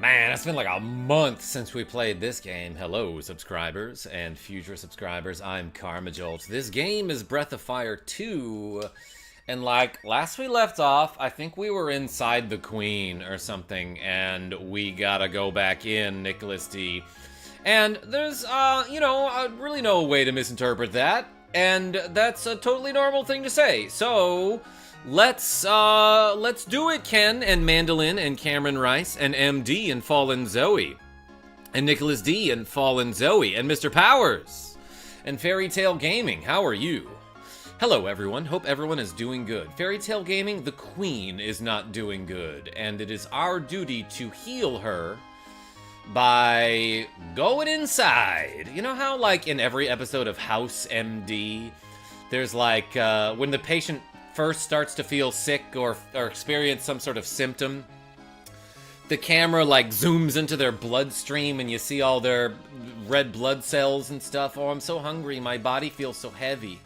Man, it's been like a month since we played this game. Hello, subscribers and future subscribers. I'm KarmaJolt. This game is Breath of Fire 2. And like, last we left off, I think we were inside the Queen or something, and we gotta go back in, Nicholas D. And there's, really no way to misinterpret that. And that's a totally normal thing to say. So, let's do it, Ken and Mandolin and Cameron Rice and MD and Fallen Zoe. And Nicholas D and Fallen Zoe and Mr. Powers. And Fairy Tale Gaming, how are you? Hello everyone, hope everyone is doing good. Fairy Tale Gaming, the Queen is not doing good. And it is our duty to heal her by going inside. You know how, like, in every episode of House MD, there's like, when the patient first starts to feel sick or experience some sort of symptom, the camera, like, zooms into their bloodstream and you see all their red blood cells and stuff. Oh, I'm so hungry, my body feels so heavy.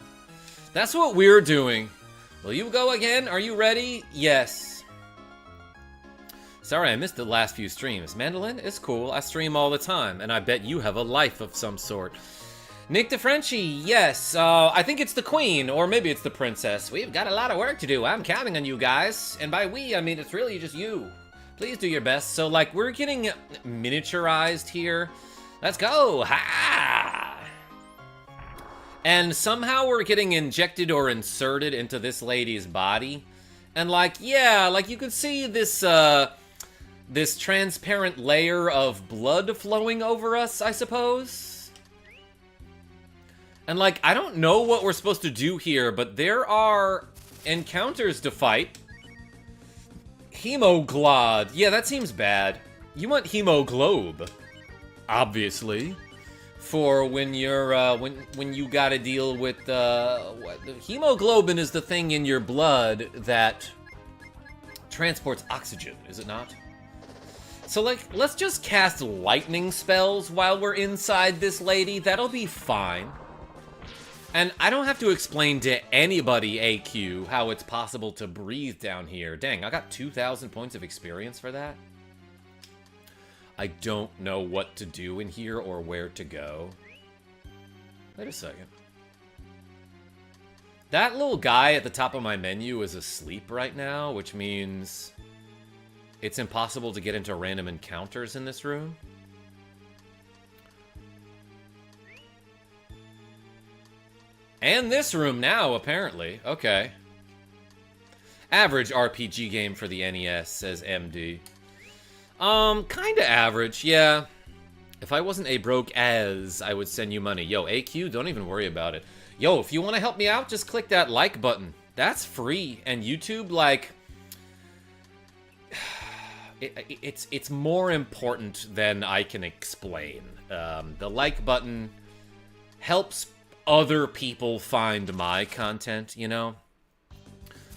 That's what we're doing. Will you go again? Are you ready? Yes. Sorry, I missed the last few streams. Mandolin, it's cool. I stream all the time, and I bet you have a life of some sort. Nick DeFrenchie, yes. I think it's the Queen, or maybe it's the Princess. We've got a lot of work to do. I'm counting on you guys. And by we, I mean it's really just you. Please do your best. So, like, we're getting miniaturized here. Let's go. Ha! And somehow we're getting injected or inserted into this lady's body. And, like, yeah, like, you could see this, this transparent layer of blood flowing over us, I suppose. And, like, I don't know what we're supposed to do here, but there are encounters to fight. Hemoglod. Yeah, that seems bad. You want hemoglobe, obviously, for when you're, when you gotta deal with, hemoglobin is the thing in your blood that transports oxygen, is it not? So, like, let's just cast lightning spells while we're inside this lady. That'll be fine. And I don't have to explain to anybody, AQ, how it's possible to breathe down here. Dang, I got 2,000 points of experience for that. I don't know what to do in here or where to go. Wait a second. That little guy at the top of my menu is asleep right now, which means it's impossible to get into random encounters in this room. And this room now, apparently. Okay. Average RPG game for the NES, says MD. Kinda average, yeah. If I wasn't a broke as, I would send you money. Yo, AQ, don't even worry about it. Yo, if you want to help me out, just click that like button. That's free. And YouTube, like, it's more important than I can explain. The like button helps other people find my content, you know?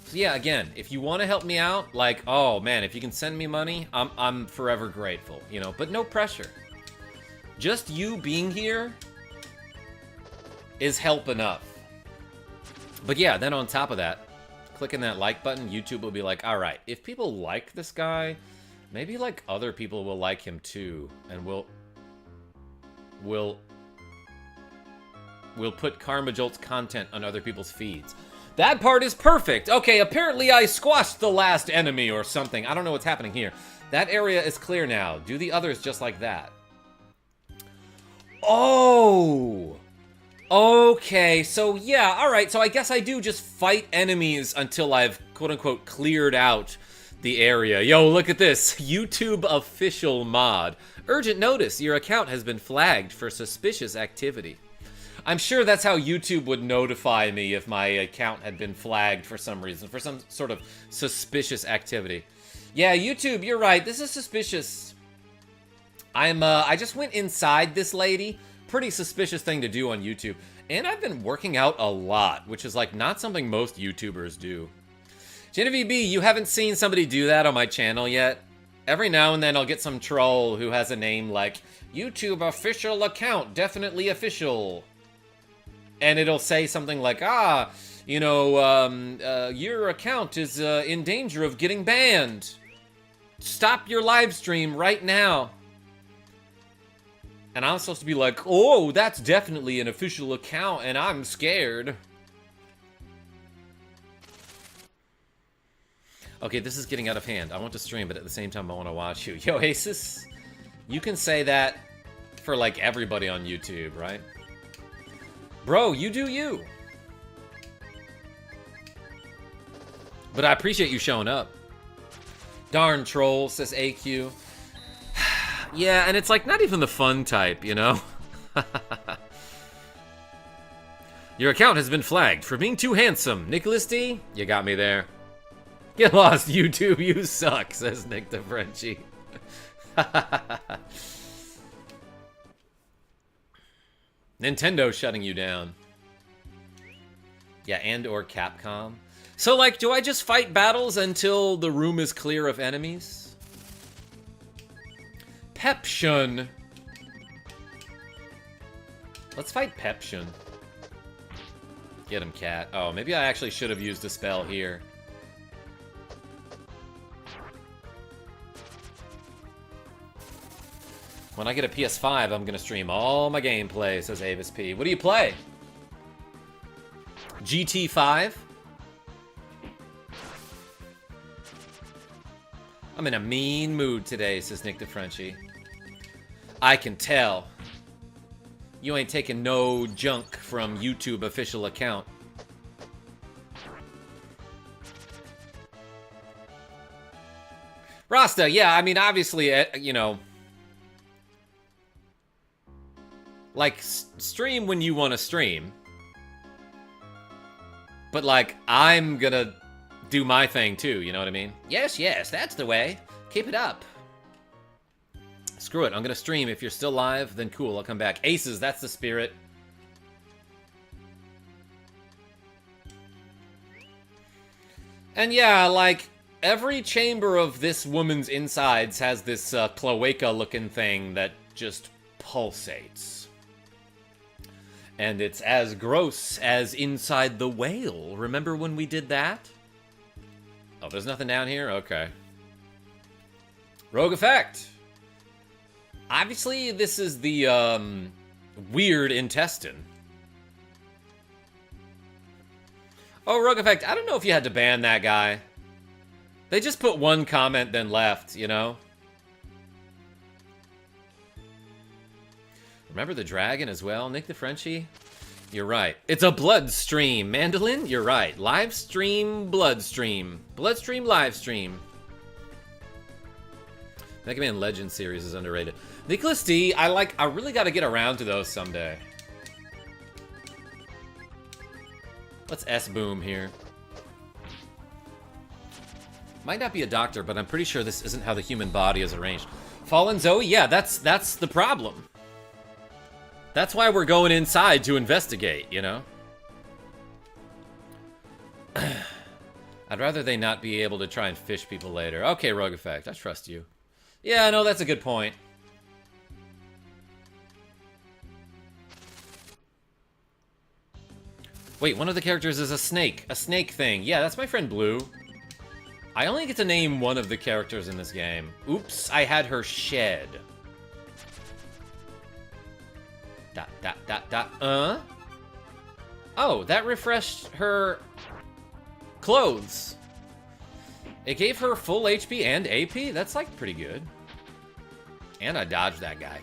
So yeah, again, if you want to help me out, like, oh man, if you can send me money, I'm forever grateful, you know? But no pressure. Just you being here is help enough. But yeah, then on top of that, clicking that like button, YouTube will be like, alright, if people like this guy, maybe, like, other people will like him too, and we'll put KarmaJolt's content on other people's feeds. That part is perfect! Okay, apparently I squashed the last enemy or something. I don't know what's happening here. That area is clear now. Do the others just like that. Oh! Okay, so yeah, alright, so I guess I do just fight enemies until I've, quote-unquote, cleared out the area. Yo, look at this. YouTube official mod. Urgent notice, your account has been flagged for suspicious activity. I'm sure that's how YouTube would notify me if my account had been flagged for some reason, for some sort of suspicious activity. Yeah, YouTube, you're right. This is suspicious. I just went inside this lady. Pretty suspicious thing to do on YouTube. And I've been working out a lot, which is, like, not something most YouTubers do. Genevieve B, you haven't seen somebody do that on my channel yet? Every now and then I'll get some troll who has a name like, YouTube official account, definitely official. And it'll say something like, your account is in danger of getting banned. stop your live stream right now. And I'm supposed to be like, oh, that's definitely an official account, and I'm scared. Okay, this is getting out of hand. I want to stream, but at the same time, I want to watch you. Yo, Asus, you can say that for, like, everybody on YouTube, right? Bro, you do you. But I appreciate you showing up. Darn troll, says AQ. Yeah, and it's like not even the fun type, you know? Your account has been flagged for being too handsome. Nicholas D, you got me there. Get lost, YouTube, you suck, says Nick the Frenchie. Nintendo's shutting you down. Yeah, and or Capcom. So, like, do I just fight battles until the room is clear of enemies? Pepshun. Let's fight Pepshun. Get him, cat. Oh, maybe I actually should have used a spell here. When I get a PS5, I'm gonna stream all my gameplay, says Avis P. What do you play? GT5? I'm in a mean mood today, says Nick the Frenchie. I can tell. You ain't taking no junk from YouTube official account. Rasta, yeah, I mean, obviously, you know, like, stream when you want to stream. But, like, I'm gonna do my thing, too, you know what I mean? Yes, yes, that's the way. Keep it up. Screw it, I'm gonna stream. If you're still live, then cool, I'll come back. Aces, that's the spirit. And yeah, like, every chamber of this woman's insides has this cloaca-looking thing that just pulsates. And it's as gross as inside the whale. Remember when we did that? Oh, there's nothing down here? Okay. Rogue Effect. Obviously, this is the, weird intestine. Oh, Rogue Effect, I don't know if you had to ban that guy. They just put one comment, then left, you know? Remember the dragon as well, Nick the Frenchie? You're right. It's a blood stream. Mandolin, you're right. Live stream, blood stream. Blood stream, live stream. Mega Man Legends series is underrated. Nicholas D, I really gotta get around to those someday. Let's S-boom here. Might not be a doctor, but I'm pretty sure this isn't how the human body is arranged. Fallen Zoe, yeah, that's the problem. That's why we're going inside to investigate, you know? I'd rather they not be able to try and fish people later. Okay, Rogue Effect, I trust you. Yeah, no, that's a good point. Wait, one of the characters is a snake. A snake thing. Yeah, that's my friend Blue. I only get to name one of the characters in this game. Oops, I had her shed. Oh, that refreshed her clothes. It gave her full HP and AP? That's, like, pretty good. And I dodged that guy.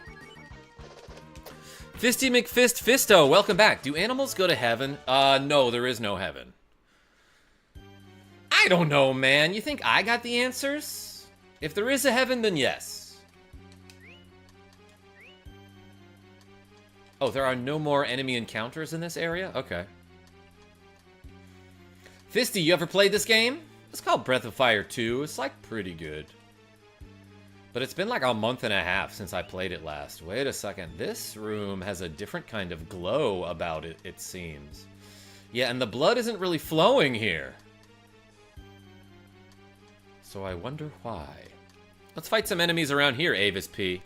Fisty McFist Fisto, welcome back. Do animals go to heaven? No, there is no heaven. I don't know, man. You think I got the answers? If there is a heaven, then yes. Oh, there are no more enemy encounters in this area? Okay. Fisty, you ever played this game? It's called Breath of Fire 2. It's, like, pretty good. But it's been, like, a month and a half since I played it last. Wait a second. This room has a different kind of glow about it, it seems. Yeah, and the blood isn't really flowing here. So I wonder why. Let's fight some enemies around here, Avis P.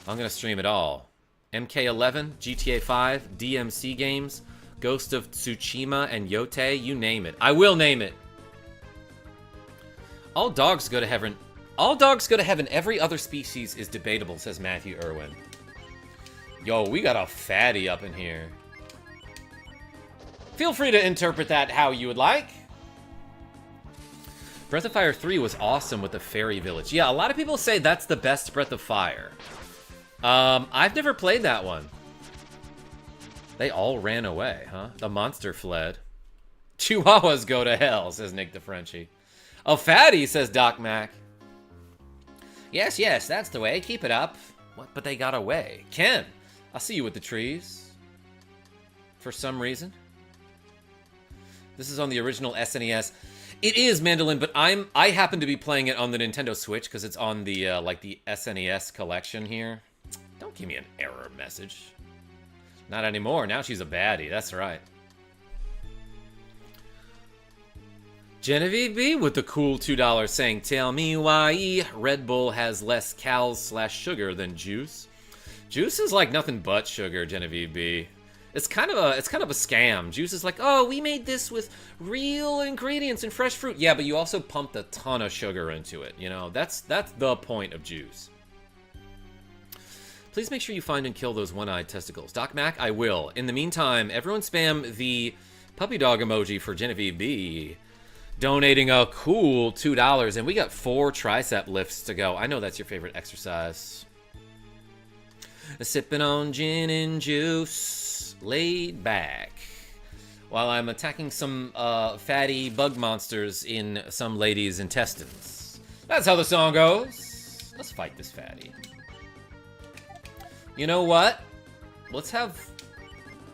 I'm gonna stream it all. MK11, GTA 5, DMC games, Ghost of Tsushima, and Yote, you name it. I will name it. All dogs go to heaven. All dogs go to heaven. Every other species is debatable, says Matthew Irwin. Yo, we got a fatty up in here. Feel free to interpret that how you would like. Breath of Fire 3 was awesome with the fairy village. Yeah, a lot of people say that's the best Breath of Fire. I've never played that one. They all ran away, huh? The monster fled. Chihuahuas go to hell, says Nick the Frenchie. A fatty, says Doc Mac. Yes, yes, that's the way. Keep it up. What? But they got away. Ken, I'll see you with the trees. For some reason. This is on the original SNES. It is, Mandolin, but I happen to be playing it on the Nintendo Switch because it's on the like the SNES collection here. Don't give me an error message. Not anymore. Now she's a baddie. That's right. Genevieve B with the cool $2 saying, "Tell me why Red Bull has less cals/sugar than juice." Juice is like nothing but sugar, Genevieve B. It's kind of a scam. Juice is like, oh, we made this with real ingredients and fresh fruit. Yeah, but you also pumped a ton of sugar into it. You know, that's the point of juice. Please make sure you find and kill those one-eyed testicles. Doc Mac, I will. In the meantime, everyone spam the puppy dog emoji for Genevieve B. Donating a cool $2. And we got 4 tricep lifts to go. I know that's your favorite exercise. Sipping on gin and juice. Laid back. While I'm attacking some fatty bug monsters in some lady's intestines. That's how the song goes. Let's fight this fatty. You know what? Let's have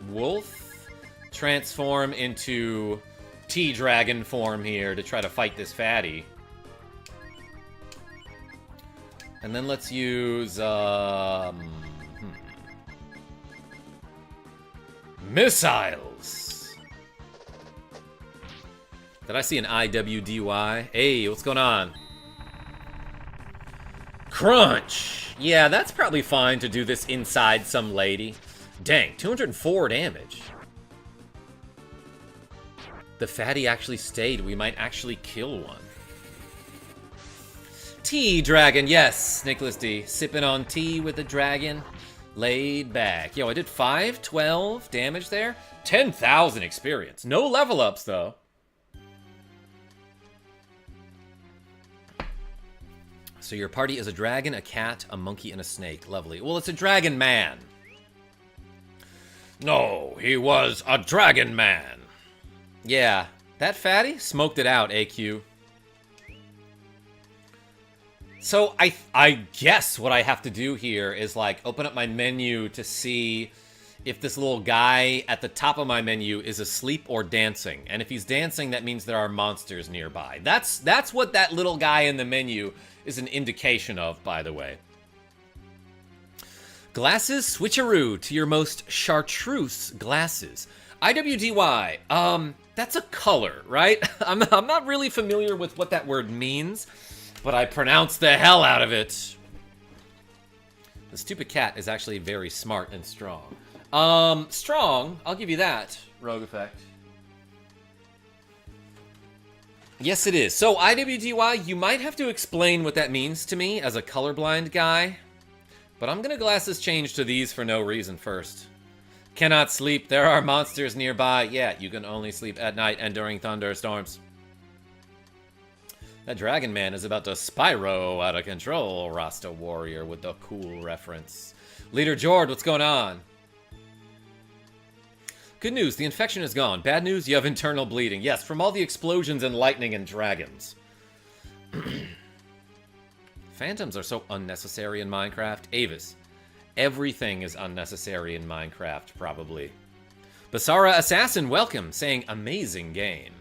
Wolf transform into T-Dragon form here to try to fight this fatty. And then let's use missiles. Did I see an IWDY? Hey, what's going on? Crunch. Yeah, that's probably fine to do this inside some lady. Dang, 204 damage. The fatty actually stayed. We might actually kill one. T-Dragon, yes, Nicholas D. Sipping on tea with the dragon. Laid back. Yo, I did 512 damage there. 10,000 experience. No level ups, though. So your party is a dragon, a cat, a monkey, and a snake. Lovely. Well, it's a dragon man. No, he was a dragon man. Yeah, that fatty smoked it out, AQ. So I guess what I have to do here is like open up my menu to see if this little guy at the top of my menu is asleep or dancing. And if he's dancing, that means there are monsters nearby. That's what that little guy in the menu is an indication of, by the way. Glasses switcheroo to your most chartreuse glasses. IWDY, that's a color, right? I'm not really familiar with what that word means, but I pronounce the hell out of it. The stupid cat is actually very smart and strong. Strong, I'll give you that, Rogue Effect. Yes, it is. So, IWDY, you might have to explain what that means to me as a colorblind guy. But I'm gonna glasses change to these for no reason first. Cannot sleep. There are monsters nearby. Yeah, you can only sleep at night and during thunderstorms. That Dragon Man is about to Spyro out of control, Rasta Warrior with the cool reference. Leader Jord, what's going on? Good news, the infection is gone. Bad news, you have internal bleeding. Yes, from all the explosions and lightning and dragons. Phantoms are so unnecessary in Minecraft. Avis, everything is unnecessary in Minecraft, probably. Basara Assassin, welcome, saying amazing game.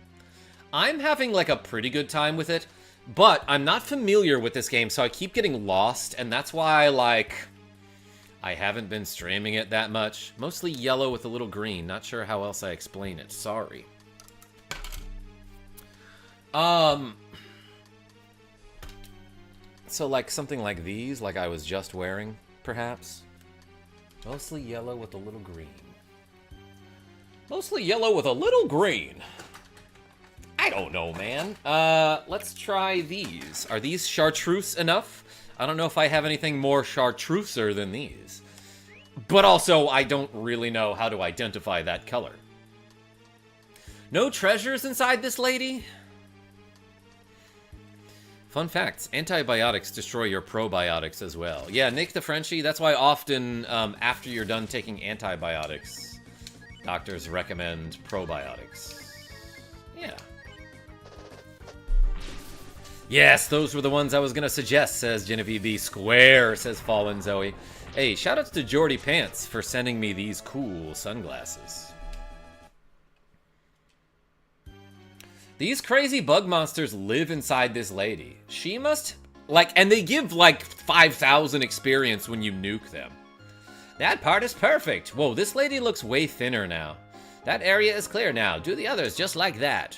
I'm having like a pretty good time with it, but I'm not familiar with this game, so I keep getting lost, and that's why I haven't been streaming it that much. Mostly yellow with a little green. Not sure how else I explain it. Sorry. So like something like these, like I was just wearing, perhaps. Mostly yellow with a little green. Mostly yellow with a little green. I don't know, man. Let's try these. Are these chartreuse enough? I don't know if I have anything more chartreuser than these. But also, I don't really know how to identify that color. No treasures inside this lady? Fun facts, antibiotics destroy your probiotics as well. Yeah, Nick the Frenchie, that's why often after you're done taking antibiotics, doctors recommend probiotics. Yeah. Yes, those were the ones I was gonna suggest, says Genevieve B. Square, says Fallen Zoe. Hey, shoutouts to Jordy Pants for sending me these cool sunglasses. These crazy bug monsters live inside this lady. She must, like, and they give, like, 5,000 experience when you nuke them. That part is perfect. Whoa, this lady looks way thinner now. That area is clear now. Do the others just like that.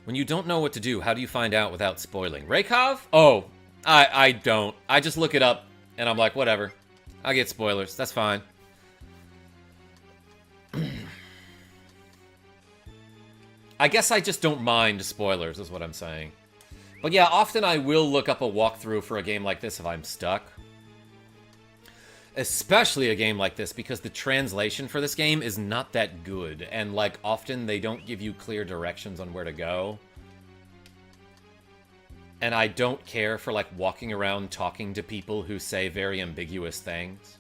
When you don't know what to do, how do you find out without spoiling? Raykov? Oh, I don't. I just look it up, and I'm like, whatever. I'll get spoilers. That's fine. I guess I just don't mind spoilers, is what I'm saying. But yeah, often I will look up a walkthrough for a game like this if I'm stuck. Especially a game like this, because the translation for this game is not that good. And, like, often they don't give you clear directions on where to go. And I don't care for, like, walking around talking to people who say very ambiguous things.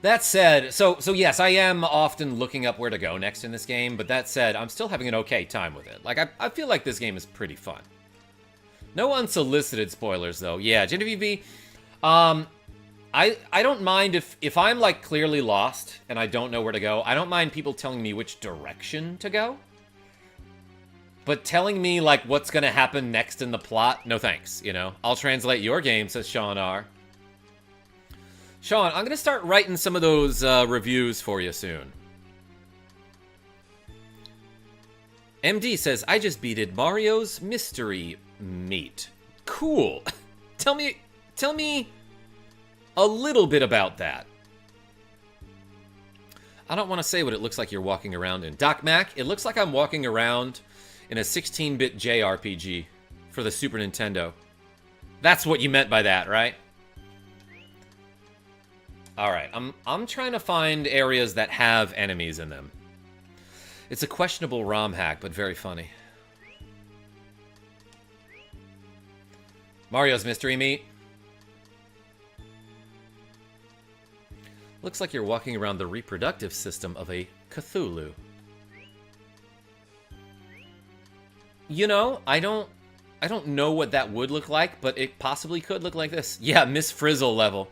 That said, so yes, I am often looking up where to go next in this game, but that said, I'm still having an okay time with it. Like, I feel like this game is pretty fun. No unsolicited spoilers, though. Yeah, Genevieve B, I don't mind if I'm, like, clearly lost and I don't know where to go. I don't mind people telling me which direction to go. But telling me, like, what's gonna happen next in the plot, no thanks, you know? I'll translate your game, says Sean R. Sean, I'm going to start writing some of those reviews for you soon. MD says, I just beated Mario's Mystery Meat. Cool. Tell me a little bit about that. I don't want to say what it looks like you're walking around in. Doc Mac, it looks like I'm walking around in a 16-bit JRPG for the Super Nintendo. That's what you meant by that, right? Alright, I'm trying to find areas that have enemies in them. It's a questionable ROM hack, but very funny. Mario's Mystery Meat. Looks like you're walking around the reproductive system of a Cthulhu. You know, I don't know what that would look like, but it possibly could look like this. Yeah, Miss Frizzle level.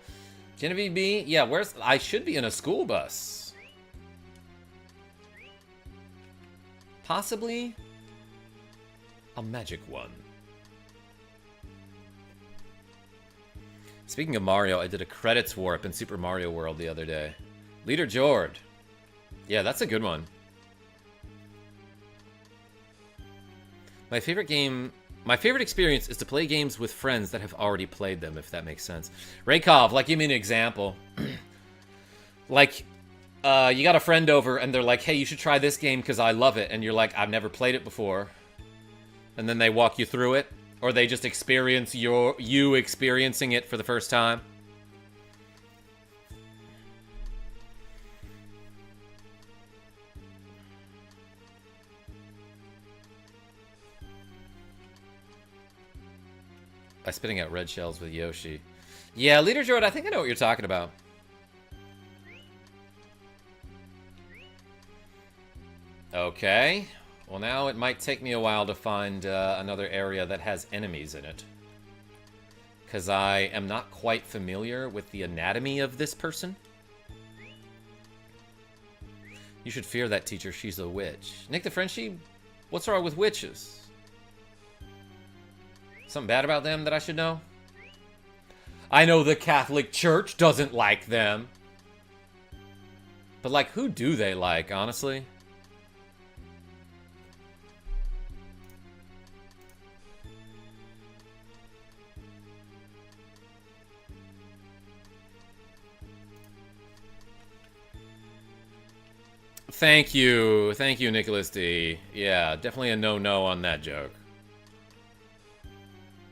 Genevieve B, yeah, I should be in a school bus. Possibly a magic one. Speaking of Mario, I did a credits warp in Super Mario World the other day. Leader Jord. Yeah, that's a good one. My favorite experience is to play games with friends that have already played them, if that makes sense. Raykov, like, give me an example. Like, you got a friend over, and they're like, hey, you should try this game because I love it. And you're like, I've never played it before. And then they walk you through it. Or they just experience you experiencing it for the first time. By spitting out red shells with Yoshi. Yeah, Leader Jord, I think I know what you're talking about. Okay. Well, now it might take me a while to find another area that has enemies in it. Because I am not quite familiar with the anatomy of this person. You should fear that teacher. She's a witch. Nick the Frenchie, what's wrong with witches? Something bad about them that I should know? I know the Catholic Church doesn't like them. But, like, who do they like, honestly? Thank you. Thank you, Nicholas D. Yeah, definitely a no-no on that joke.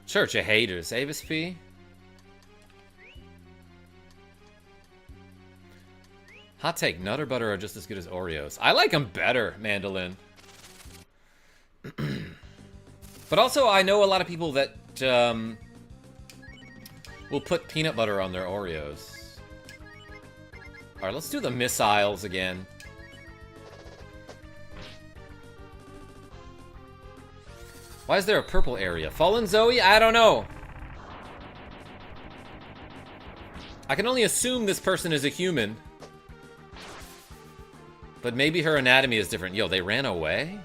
Church of Haters. Avis P? Hot take, Nutter Butter are just as good as Oreos. I like them better, Mandolin. But also, I know a lot of people that will put peanut butter on their Oreos. Alright, let's do the missiles again. Why is there a purple area? Fallen Zoe? I don't know. I can only assume this person is a human. But maybe her anatomy is different. Yo, they ran away?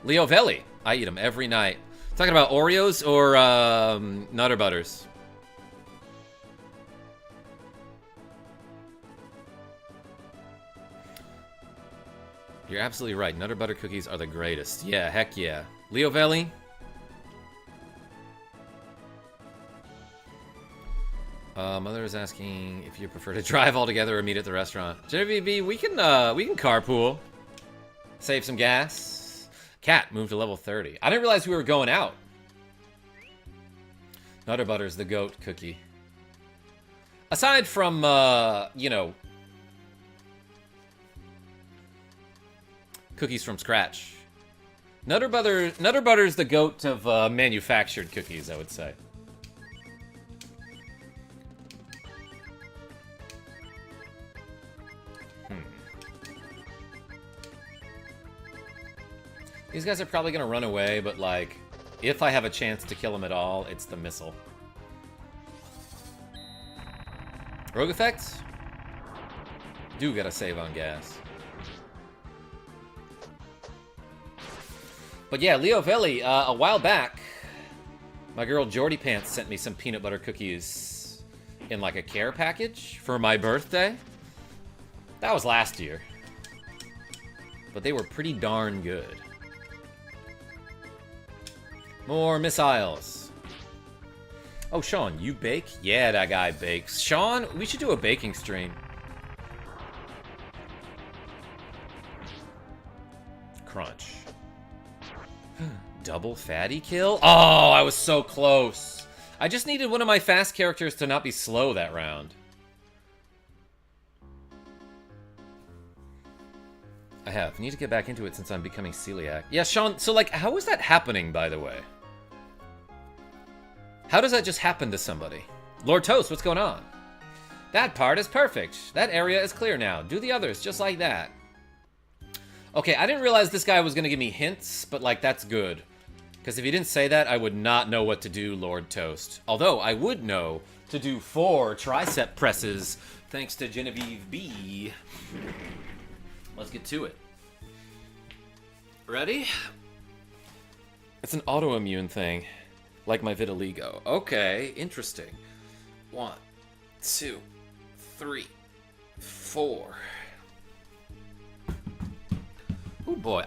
Leo Velli. I eat them every night. Talking about Oreos or Nutter Butters? You're absolutely right. Nutter Butter cookies are the greatest. Yeah, heck yeah. Leo Velli? Mother is asking if you prefer to drive all together or meet at the restaurant. JVB, we can carpool. Save some gas. Cat, move to level 30. I didn't realize we were going out. Nutter Butter's the goat cookie. Aside from, you know, cookies from scratch. Nutter Butter's the goat of manufactured cookies, I would say. These guys are probably gonna run away, but like, if I have a chance to kill them at all, it's the missile. Rogue effects? Do gotta save on gas. But yeah, Leo Velli, a while back, my girl Jordy Pants sent me some peanut butter cookies in like a care package for my birthday. That was last year. But they were pretty darn good. More missiles. Oh, Sean, you bake? Yeah, that guy bakes. Sean, we should do a baking stream. Crunch. Double fatty kill? Oh, I was so close. I just needed one of my fast characters to not be slow that round. I have. Need to get back into it since I'm becoming celiac. Yeah, Sean, so like, how is that happening, by the way? How does that just happen to somebody? Lord Toast, what's going on? That part is perfect. That area is clear now. Do the others just like that. Okay, I didn't realize this guy was going to give me hints, but like, that's good. Because if he didn't say that, I would not know what to do, Lord Toast. Although, I would know to do 4 tricep presses, thanks to Genevieve B. Let's get to it. Ready? It's an autoimmune thing. Like my vitiligo. Okay, interesting. 1, 2, 3, 4. Oh boy,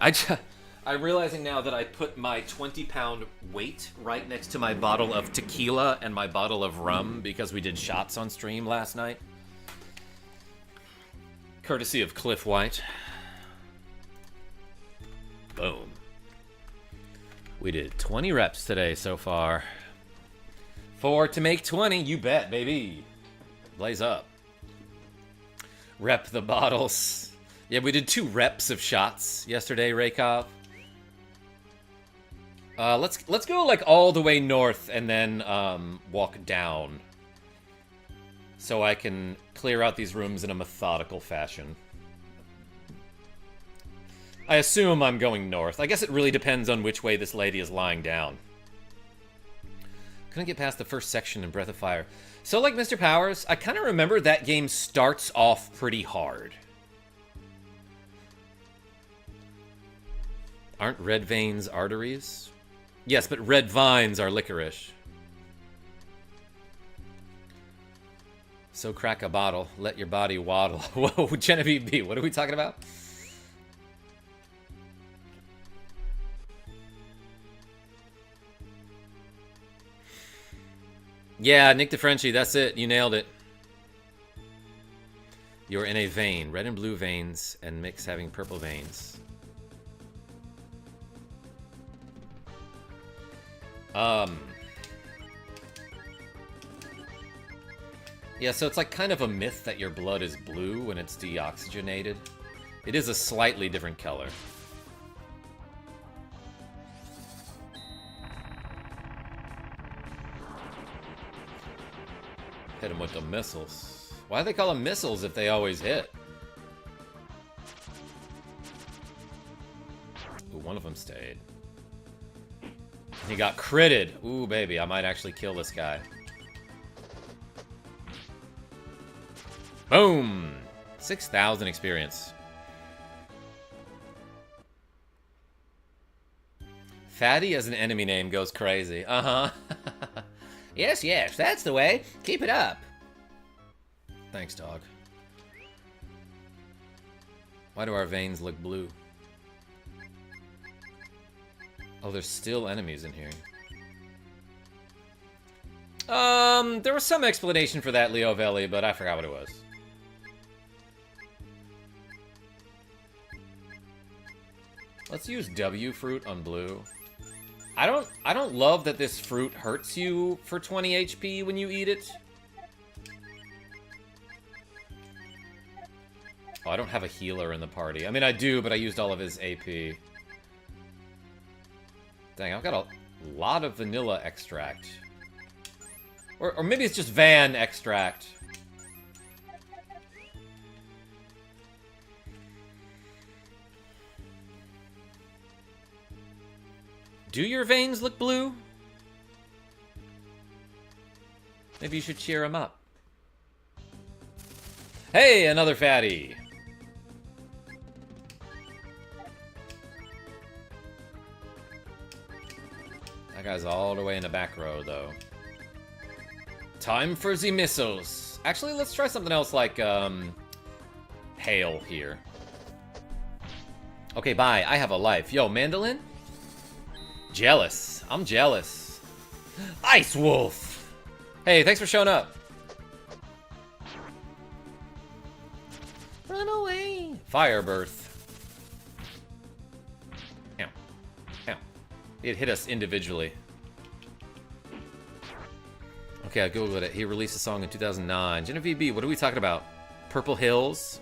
I'm realizing now that I put my 20-pound weight right next to my bottle of tequila and my bottle of rum because we did shots on stream last night. Courtesy of Cliff White. Boom. We did 20 reps today so far. 4 to make 20, you bet, baby. Blaze up. Rep the bottles. Yeah, we did 2 reps of shots yesterday, Raykov. Let's go like all the way north and then walk down. So I can clear out these rooms in a methodical fashion. I assume I'm going north. I guess it really depends on which way this lady is lying down. Couldn't get past the first section in Breath of Fire. So like Mr. Powers, I kind of remember that game starts off pretty hard. Aren't red veins arteries? Yes, but red vines are licorice. So crack a bottle, let your body waddle. Whoa, Genevieve B, what are we talking about? Yeah, Nick DeFrenchie, that's it. You nailed it. You're in a vein. Red and blue veins, and mix having purple veins. Yeah, so it's like kind of a myth that your blood is blue when it's deoxygenated. It is a slightly different color. Hit them with the missiles. Why do they call them missiles if they always hit? Ooh, one of them stayed. He got critted. Ooh, baby, I might actually kill this guy. Boom! 6,000 experience. Fatty as an enemy name goes crazy. Uh-huh. Yes, yes, that's the way. Keep it up. Thanks, dog. Why do our veins look blue? Oh, there's still enemies in here. There was some explanation for that, Leo Velli, but I forgot what it was. Let's use W fruit on blue. I don't love that this fruit hurts you for 20 HP when you eat it. Oh, I don't have a healer in the party. I mean, I do, but I used all of his AP. Dang, I've got a lot of vanilla extract. Or maybe it's just Van extract. Do your veins look blue? Maybe you should cheer them up. Hey, another fatty. That guy's all the way in the back row, though. Time for the missiles. Actually, let's try something else like, hail here. Okay, bye. I have a life. Yo, mandolin? Jealous. I'm jealous. Ice Wolf! Hey, thanks for showing up. Run away. Fire Birth. Ow. Ow. It hit us individually. Okay, I googled it. He released a song in 2009. Genevieve B, what are we talking about? Purple Hills?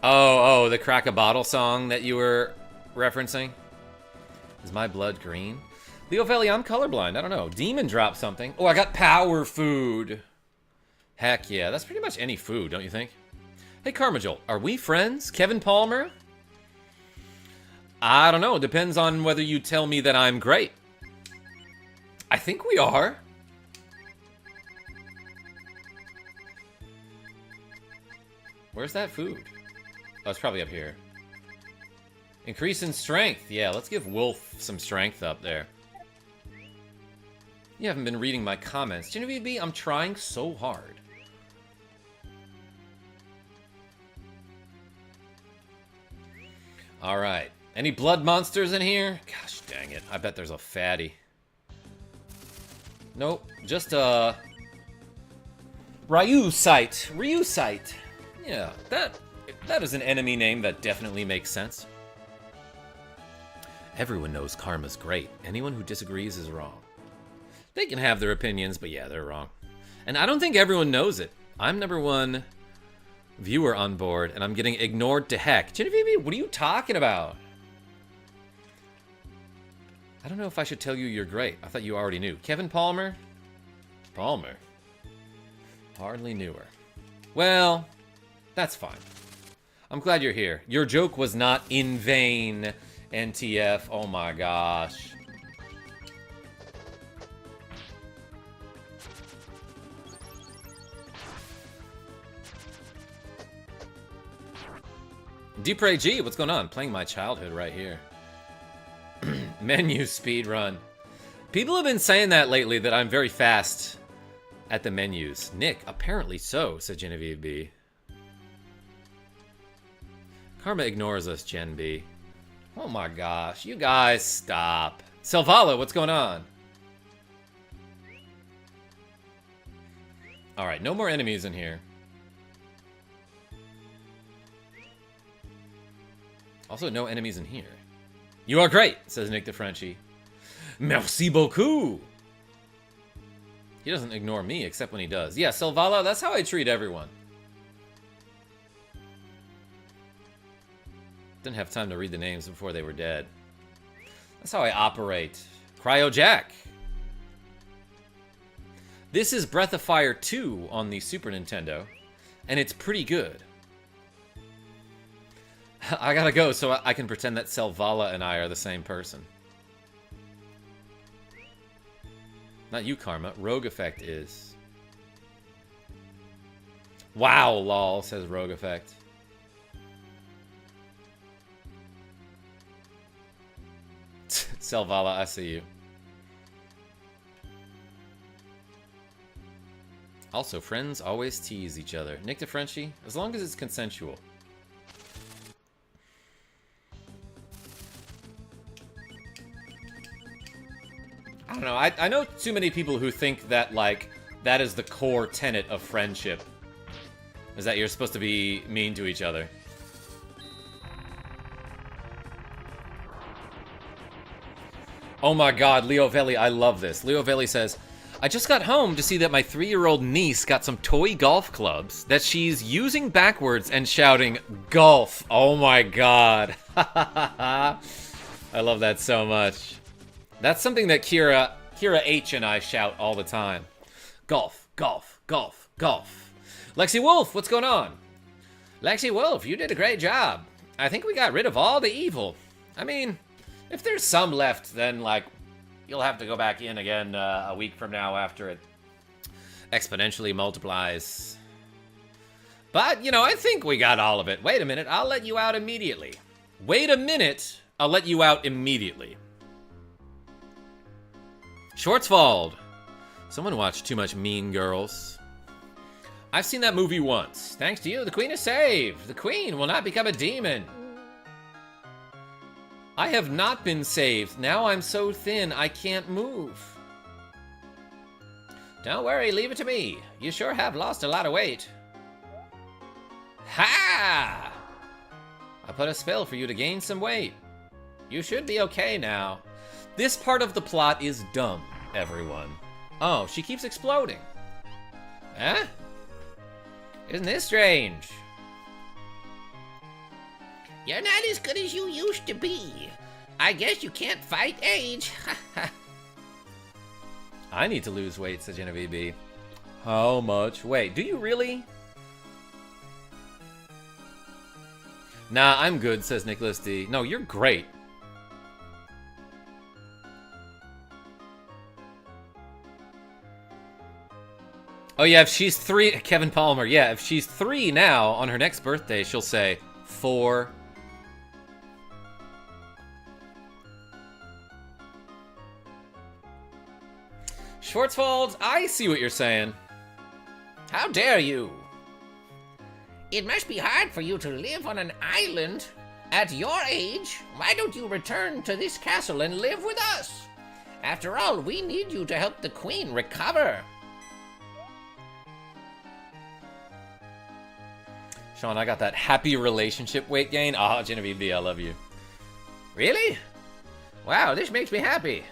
Oh, the Crack a Bottle song that you were referencing? Is my blood green? Leo Velli, I'm colorblind. I don't know. Demon dropped something. Oh, I got power food. Heck yeah. That's pretty much any food, don't you think? Hey, KarmaJolt, are we friends? Kevin Palmer? I don't know. Depends on whether you tell me that I'm great. I think we are. Where's that food? Oh, it's probably up here. Increase in strength. Yeah, let's give Wolf some strength up there. You haven't been reading my comments. Genevieve B, I'm trying so hard. Alright. Any blood monsters in here? Gosh dang it. I bet there's a fatty. Nope. Just a... Ryusite. Ryusite. Yeah, that is an enemy name that definitely makes sense. Everyone knows Karma's great. Anyone who disagrees is wrong. They can have their opinions, but yeah, they're wrong. And I don't think everyone knows it. I'm #1 viewer on board, and I'm getting ignored to heck. Genevieve, what are you talking about? I don't know if I should tell you you're great. I thought you already knew. Kevin Palmer? Palmer? Hardly knew her. Well, that's fine. I'm glad you're here. Your joke was not in vain, NTF. Oh my gosh. Dupre G, what's going on? Playing my childhood right here. Menu speed run. People have been saying that lately, that I'm very fast at the menus. Nick, apparently so, said Genevieve B. Karma ignores us, Gen B. Oh my gosh, you guys, stop. Selvala, what's going on? Alright, no more enemies in here. Also, no enemies in here. You are great, says Nick DeFrenchie. Merci beaucoup. He doesn't ignore me, except when he does. Yeah, Selvala, that's how I treat everyone. Didn't have time to read the names before they were dead. That's how I operate. Cryo Jack. This is Breath of Fire 2 on the Super Nintendo, and it's pretty good. I gotta go so I can pretend that Selvala and I are the same person. Not you, Karma. Rogue Effect is. Wow, lol, says Rogue Effect. Selvala, I see you. Also, friends always tease each other. Nick DeFrenchie, as long as it's consensual. I don't know. I know too many people who think that, like, that is the core tenet of friendship. Is that you're supposed to be mean to each other. Oh my god, Leo Velli, I love this. Leo Velli says, I just got home to see that my 3-year-old niece got some toy golf clubs that she's using backwards and shouting, golf. Oh my god. I love that so much. That's something that Kira H and I shout all the time. Golf, golf, golf, golf. LexiWolf, what's going on? LexiWolf, you did a great job. I think we got rid of all the evil. I mean, if there's some left, then, like, you'll have to go back in again a week from now after it exponentially multiplies. But, you know, I think we got all of it. Wait a minute, I'll let you out immediately. Wait a minute, I'll let you out immediately. Schwartzwald. Someone watched too much Mean Girls. I've seen that movie once. Thanks to you, the queen is saved. The queen will not become a demon. I have not been saved. Now I'm so thin I can't move. Don't worry, leave it to me. You sure have lost a lot of weight. Ha! I put a spell for you to gain some weight. You should be okay now. This part of the plot is dumb, everyone. Oh, she keeps exploding. Huh? Isn't this strange? You're not as good as you used to be. I guess you can't fight age. I need to lose weight, said Genevieve B. How much? Wait, do you really? Nah, I'm good, says Nicholas D. No, you're great. Oh yeah, if she's 3, Kevin Palmer, yeah, if she's 3 now, on her next birthday, she'll say 4. Schwartzwald, I see what you're saying. How dare you? It must be hard for you to live on an island. At your age, why don't you return to this castle and live with us? After all, we need you to help the queen recover. Sean, I got that happy relationship weight gain. Ah, Genevieve B, I love you. Really? Wow, this makes me happy.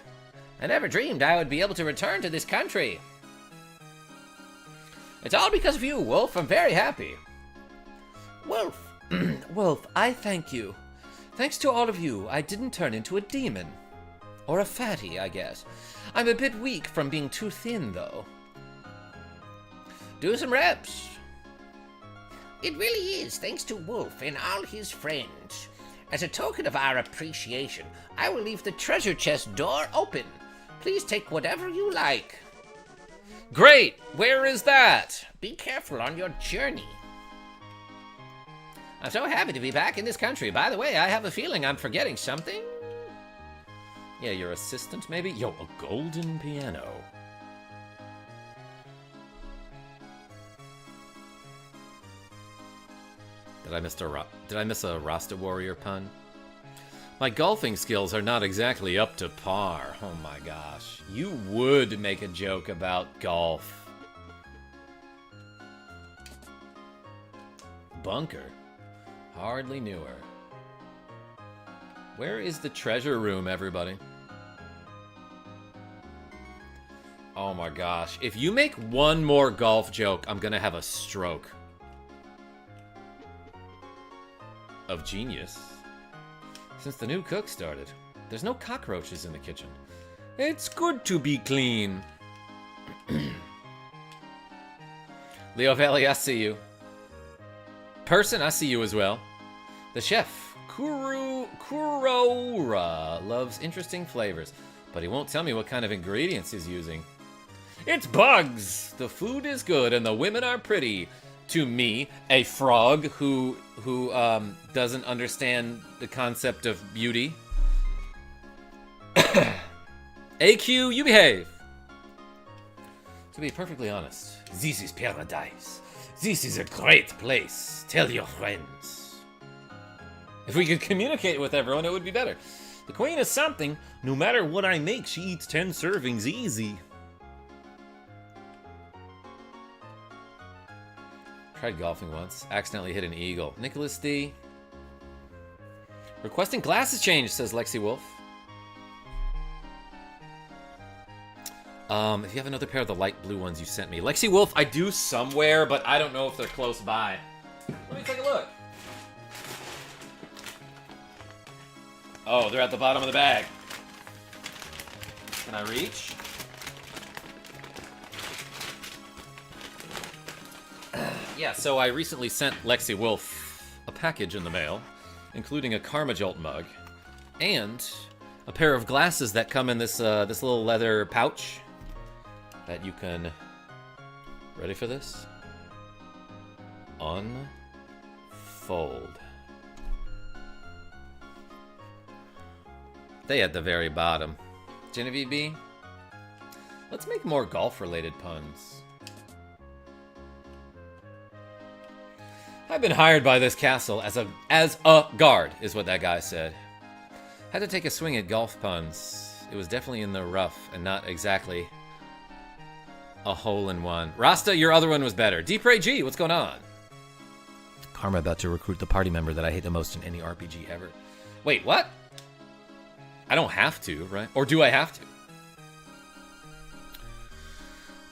I never dreamed I would be able to return to this country. It's all because of you, Wolf. I'm very happy. Wolf. Wolf, I thank you. Thanks to all of you, I didn't turn into a demon. Or a fatty, I guess. I'm a bit weak from being too thin, though. Do some reps. It really is thanks to Wolf and all his friends. As a token of our appreciation, I will leave the treasure chest door open. Please take whatever you like. Great! Where is that? Be careful on your journey. I'm so happy to be back in this country. By the way, I have a feeling I'm forgetting something. Yeah, your assistant, maybe? Yo, a golden piano. Did I miss a Rasta Warrior pun? My golfing skills are not exactly up to par. Oh my gosh. You would make a joke about golf. Bunker. Hardly knew her. Where is the treasure room, everybody? Oh my gosh. If you make one more golf joke, I'm gonna have a stroke. Of genius. Since the new cook started, there's no cockroaches in the kitchen. It's good to be clean. Leo Valley, I see you. Person, I see you as well. The chef, Kurora, loves interesting flavors, but he won't tell me what kind of ingredients he's using. It's bugs! The food is good and the women are pretty. To me, a frog who doesn't understand the concept of beauty. AQ, you behave. To be perfectly honest, this is paradise. This is a great place. Tell your friends. If we could communicate with everyone, it would be better. The queen is something. No matter what I make, she eats 10 servings easy. Tried golfing once. Accidentally hit an eagle. Nicholas D. Requesting glasses change, says LexiWolf. If you have another pair of the light blue ones you sent me. LexiWolf, I do somewhere, but I don't know if they're close by. Let me take a look. Oh, they're at the bottom of the bag. Can I reach? Yeah, so I recently sent LexiWolf a package in the mail, including a KarmaJolt mug, and a pair of glasses that come in this this little leather pouch that you can, ready for this? Unfold. They at the very bottom. Genevieve B, let's make more golf-related puns. I've been hired by this castle as a guard, is what that guy said. Had to take a swing at golf puns. It was definitely in the rough and not exactly a hole-in-one. Rasta, your other one was better. Deep Ray G, what's going on? Karma about to recruit the party member that I hate the most in any RPG ever. Wait, what? I don't have to, right? Or do I have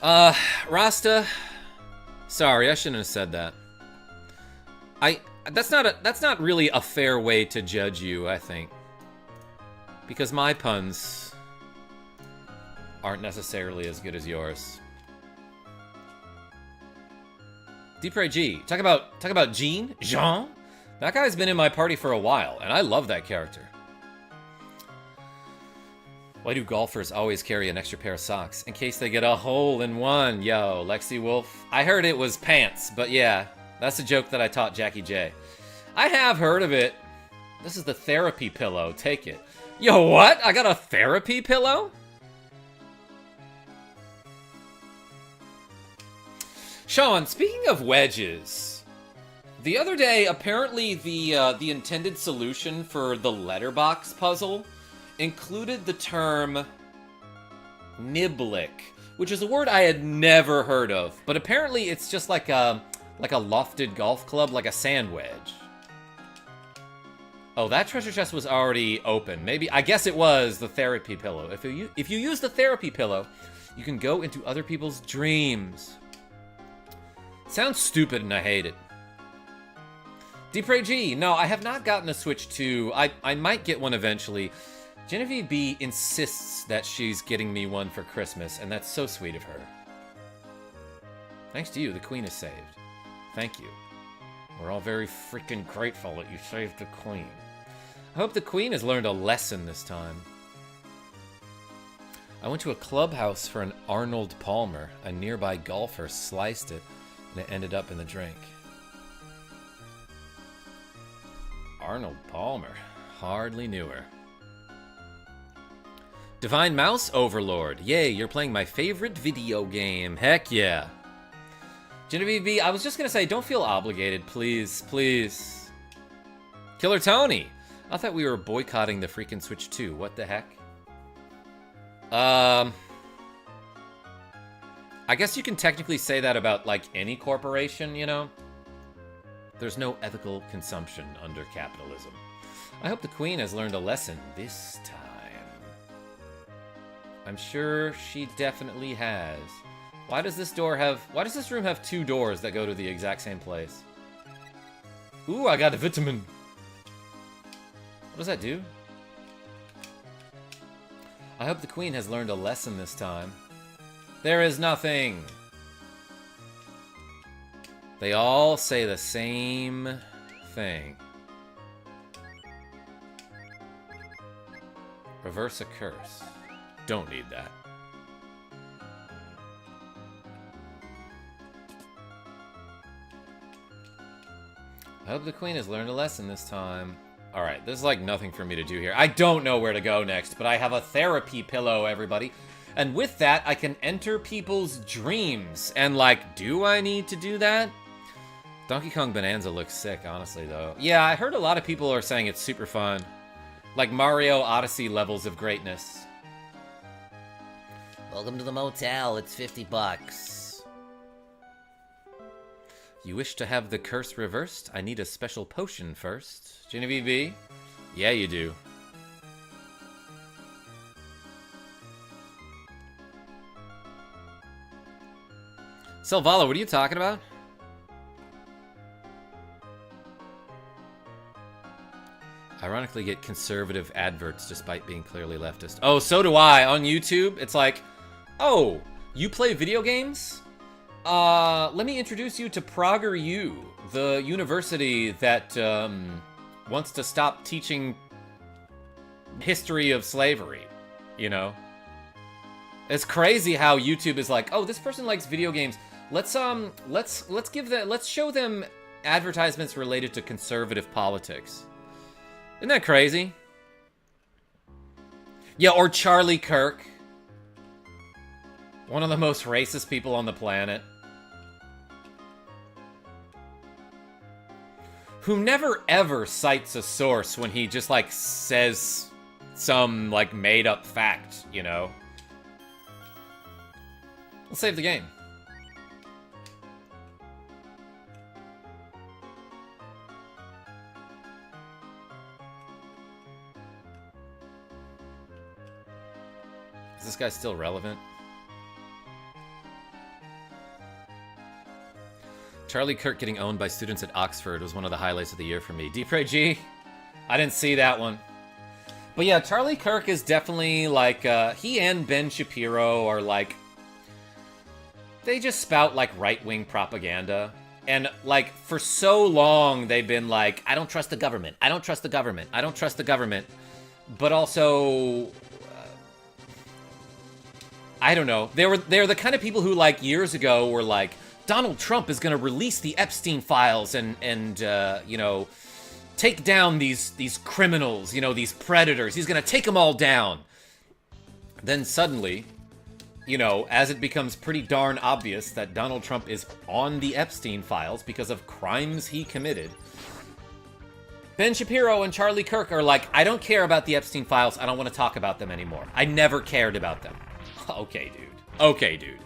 to? Rasta. Sorry, I shouldn't have said that. That's not really a fair way to judge you, I think. Because my puns aren't necessarily as good as yours. Deep Ray G. Talk about Jean? Jean? That guy's been in my party for a while, and I love that character. Why do golfers always carry an extra pair of socks? In case they get a hole-in-one. Yo, LexiWolf. I heard it was pants, but yeah, that's a joke that I taught Jackie J. I have heard of it. This is the therapy pillow. Take it. Yo, what? I got a therapy pillow? Sean, speaking of wedges, the other day, apparently the intended solution for the letterbox puzzle included the term niblick, which is a word I had never heard of. But apparently it's just like a lofted golf club, like a sand wedge. Oh, that treasure chest was already open. Maybe, I guess it was the therapy pillow. If you use the therapy pillow, you can go into other people's dreams. Sounds stupid and I hate it. Deep Ray G, no, I have not gotten a Switch 2. I might get one eventually. Genevieve B insists that she's getting me one for Christmas, and that's so sweet of her. Thanks to you, the queen is saved. Thank you. We're all very freaking grateful that you saved the queen. I hope the queen has learned a lesson this time. I went to a clubhouse for an Arnold Palmer. A nearby golfer sliced it, and it ended up in the drink. Arnold Palmer. Hardly knew her. Divine Mouse Overlord. Yay, you're playing my favorite video game. Heck yeah. Genevieve B, I was just gonna say, don't feel obligated, please, please. Killer Tony. I thought we were boycotting the freaking Switch 2. What the heck? I guess you can technically say that about, like, any corporation, you know? There's no ethical consumption under capitalism. I hope the Queen has learned a lesson this time. I'm sure she definitely has. Why does this room have 2 doors that go to the exact same place? Ooh, I got a vitamin. What does that do? I hope the Queen has learned a lesson this time. There is nothing. They all say the same thing. Reverse a curse. Don't need that. I hope the Queen has learned a lesson this time. Alright, there's like nothing for me to do here. I don't know where to go next, but I have a therapy pillow, everybody. And with that, I can enter people's dreams. And like, do I need to do that? Donkey Kong Bonanza looks sick, honestly, though. Yeah, I heard a lot of people are saying it's super fun. Like Mario Odyssey levels of greatness. Welcome to the motel, it's 50 bucks. You wish to have the curse reversed? I need a special potion first. Genevieve B? Yeah, you do. Selvala, what are you talking about? Ironically get conservative adverts despite being clearly leftist. Oh, so do I. On YouTube, it's like, oh, you play video games? Let me introduce you to PragerU, the university that wants to stop teaching history of slavery, you know? It's crazy how YouTube is like, oh, this person likes video games. Let's show them advertisements related to conservative politics. Isn't that crazy? Yeah, or Charlie Kirk. One of the most racist people on the planet. Who never ever cites a source when he just like says some like made up fact, you know? Let's save the game. Is this guy still relevant? Charlie Kirk getting owned by students at Oxford was one of the highlights of the year for me. Deep Ray G? I didn't see that one. But yeah, Charlie Kirk is definitely like, he and Ben Shapiro are like, they just spout like right-wing propaganda. And like, for so long, they've been like, I don't trust the government. I don't trust the government. I don't trust the government. But also, I don't know. They're the kind of people who like years ago were like, Donald Trump is going to release the Epstein files and you know, take down these criminals, you know, these predators. He's going to take them all down. Then suddenly, you know, as it becomes pretty darn obvious that Donald Trump is on the Epstein files because of crimes he committed, Ben Shapiro and Charlie Kirk are like, I don't care about the Epstein files. I don't want to talk about them anymore. I never cared about them. Okay, dude. Okay, dude.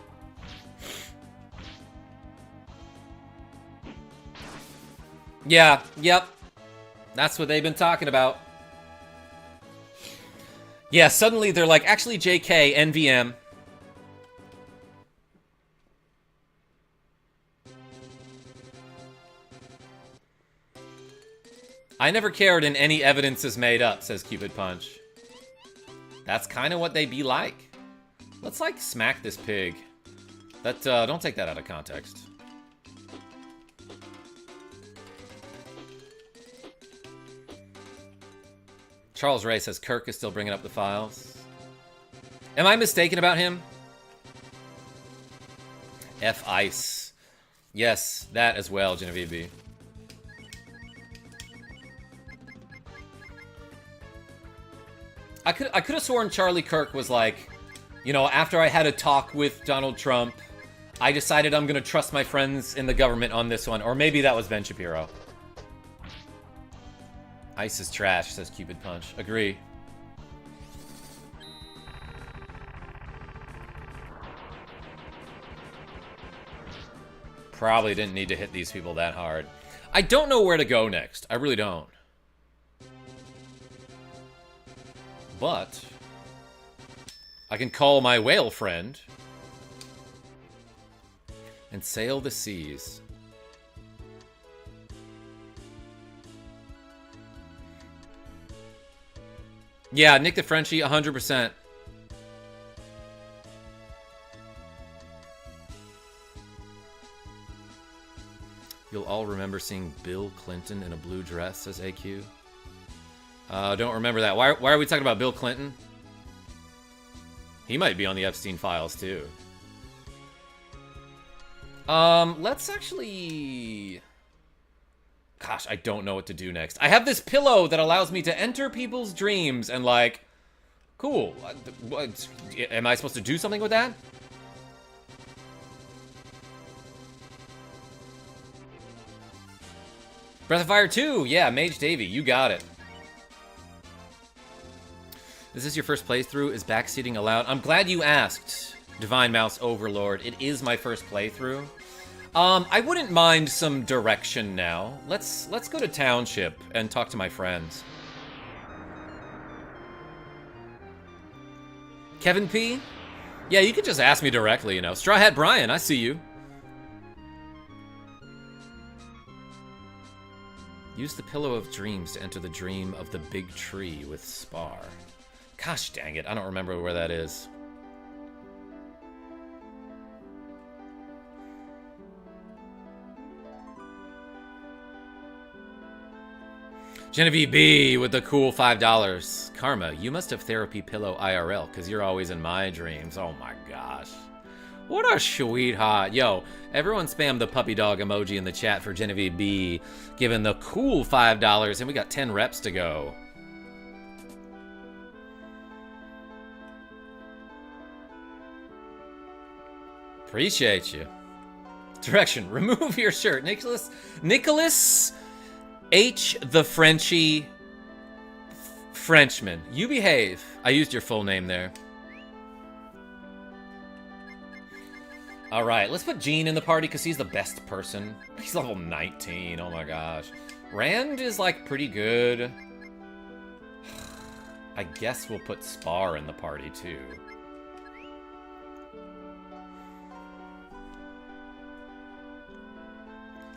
Yeah, yep. That's what they've been talking about. Yeah, suddenly they're like, actually, JK, NVM. I never cared and any evidence is made up, says Cupid Punch. That's kind of what they be like. Let's, like, smack this pig. That, don't take that out of context. Charles Ray says Kirk is still bringing up the files. Am I mistaken about him? F Ice. Yes, that as well, Genevieve B. I could have sworn Charlie Kirk was like, you know, after I had a talk with Donald Trump, I decided I'm gonna trust my friends in the government on this one. Or maybe that was Ben Shapiro. Ice is trash, says Cupid Punch. Agree. Probably didn't need to hit these people that hard. I don't know where to go next. I really don't. But I can call my whale friend and sail the seas. Yeah, Nick the Frenchie, 100%. You'll all remember seeing Bill Clinton in a blue dress, says AQ. Don't remember that. Why are we talking about Bill Clinton? He might be on the Epstein files, too. Let's actually... Gosh, I don't know what to do next. I have this pillow that allows me to enter people's dreams and, like... Cool. Am I supposed to do something with that? Breath of Fire 2! Yeah, Mage Davey, you got it. Is this your first playthrough? Is backseating allowed? I'm glad you asked, Divine Mouse Overlord. It is my first playthrough. I wouldn't mind some direction now. Let's go to Township and talk to my friends. Kevin P? Yeah, you could just ask me directly, you know. Straw Hat Brian, I see you. Use the Pillow of Dreams to enter the dream of the big tree with Spar. Gosh dang it, I don't remember where that is. Genevieve B with the cool $5. Karma, you must have therapy pillow IRL, because you're always in my dreams. Oh my gosh. What a sweetheart. Yo, everyone spam the puppy dog emoji in the chat for Genevieve B, giving the cool $5, and we got 10 reps to go. Appreciate you. Direction, remove your shirt. Nicholas H. the Frenchie Frenchman. You behave. I used your full name there. Alright, let's put Gene in the party because he's the best person. He's level 19, oh my gosh. Rand is like pretty good. I guess we'll put Spar in the party too.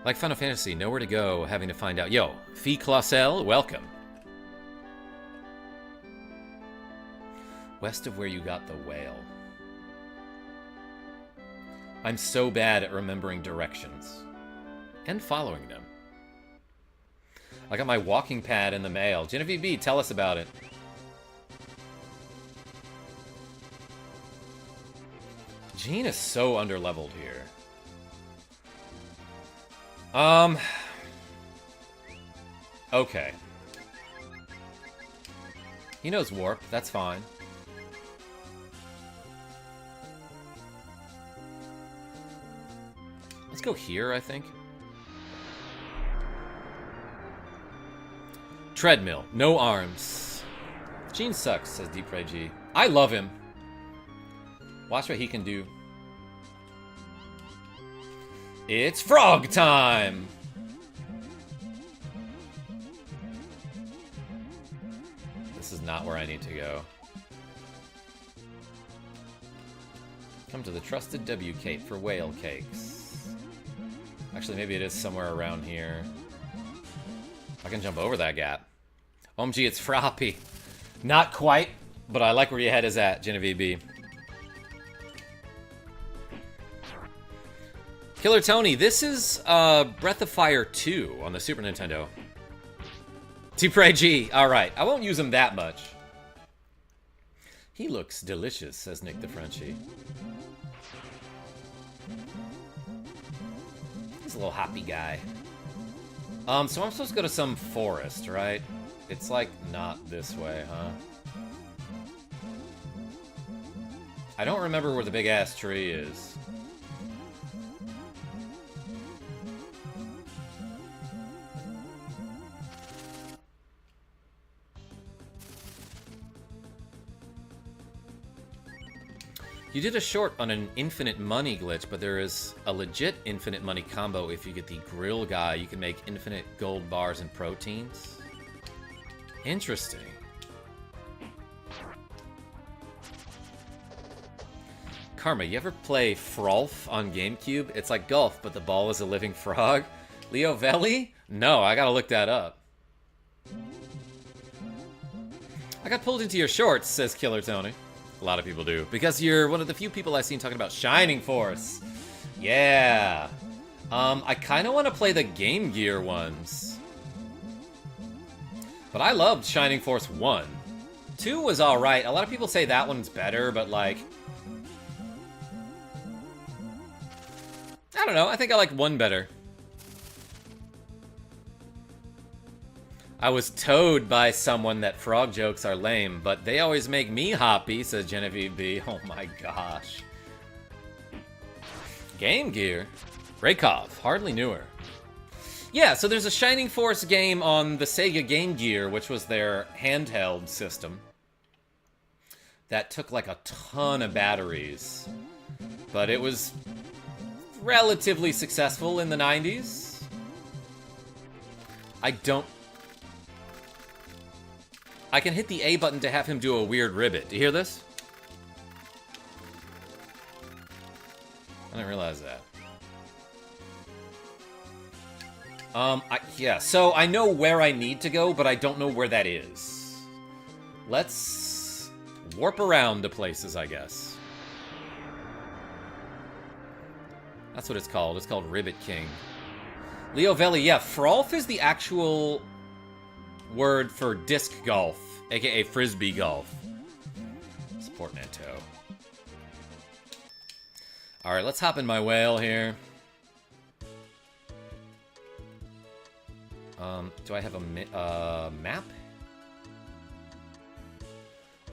Like Final Fantasy, nowhere to go, having to find out. Yo, Fee Clausel, welcome. West of where you got the whale. I'm so bad at remembering directions. And following them. I got my walking pad in the mail. Genevieve B, tell us about it. Gene is so underleveled here. Okay. He knows warp, that's fine. Let's go here, I think. Treadmill, no arms. Gene sucks, says Deep Ray G. I love him. Watch what he can do. It's frog time! This is not where I need to go. Come to the Trusted W Cape for whale cakes. Actually, maybe it is somewhere around here. I can jump over that gap. OMG, it's Froppy. Not quite, but I like where your head is at, Genevieve B. Killer Tony, this is Breath of Fire 2 on the Super Nintendo. T-Pray G, alright. I won't use him that much. He looks delicious, says Nick the Frenchie. He's a little hoppy guy. So I'm supposed to go to some forest, right? It's like not this way, huh? I don't remember where the big-ass tree is. You did a short on an infinite money glitch, but there is a legit infinite money combo if you get the grill guy. You can make infinite gold bars and proteins. Interesting. Karma, you ever play Frolf on GameCube? It's like golf, but the ball is a living frog. Leo Velli? No, I gotta look that up. I got pulled into your shorts, says Killer Tony. A lot of people do. Because you're one of the few people I've seen talking about Shining Force. Yeah. I kind of want to play the Game Gear ones. But I loved Shining Force 1. 2 was alright. A lot of people say that one's better, but like... I don't know. I think I like 1 better. I was told by someone that frog jokes are lame, but they always make me happy, says Genevieve B. Oh my gosh. Game Gear? Raykov, hardly knew her. Yeah, so there's a Shining Force game on the Sega Game Gear, which was their handheld system. That took like a ton of batteries. But it was relatively successful in the 90s. I can hit the A button to have him do a weird ribbit. Do you hear this? I didn't realize that. Yeah, so I know where I need to go, but I don't know where that is. Let's warp around to places, I guess. That's what it's called. It's called Ribbit King. Leo Velli, yeah, Frolf is the actual word for disc golf, aka frisbee golf. It's portmanteau. Alright, let's hop in my whale here. Do I have a map?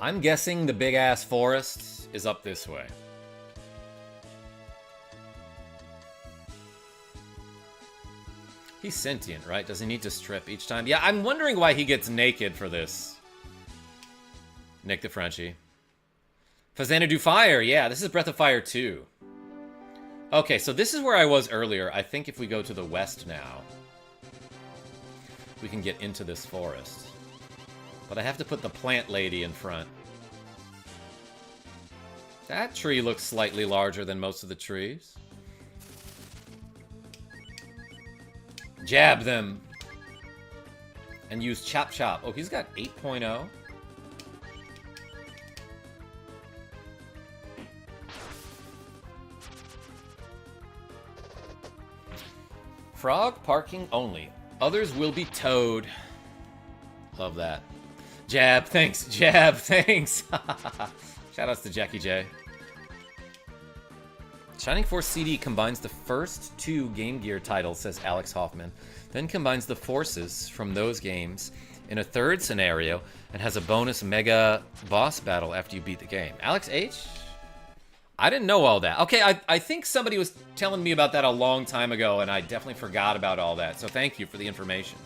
I'm guessing the big-ass forest is up this way. He's sentient, right? Does he need to strip each time? Yeah, I'm wondering why he gets naked for this. Nick the Frenchie. Fazanadu Fire, yeah, this is Breath of Fire 2. Okay, so this is where I was earlier. I think if we go to the west now, we can get into this forest. But I have to put the plant lady in front. That tree looks slightly larger than most of the trees. Jab them. And use Chop Chop. Oh, he's got 8.0. Frog parking only. Others will be towed. Love that. Jab, thanks. Jab, thanks. Shoutouts to Jackie J. Shining Force CD combines the first 2 Game Gear titles, says Alex Hoffman, then combines the forces from those games in a third scenario and has a bonus mega boss battle after you beat the game. Alex H? I didn't know all that. Okay, I think somebody was telling me about that a long time ago, and I definitely forgot about all that, so thank you for the information.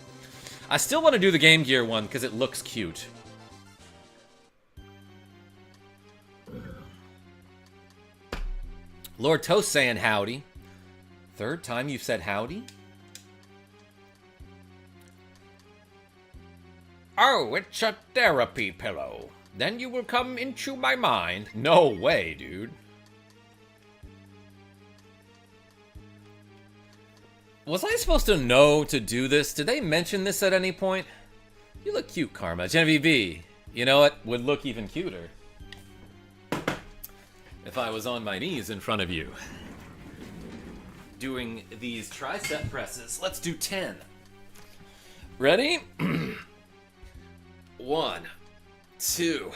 I still want to do the Game Gear one because it looks cute. Lord Toast saying howdy. Third time you've said howdy? Oh, it's a therapy pillow. Then you will come into my mind. No way, dude. Was I supposed to know to do this? Did they mention this at any point? You look cute, Karma. Genevieve B. You know what? Would look even cuter if I was on my knees in front of you doing these tricep presses. Let's do 10. Ready? 1, 2,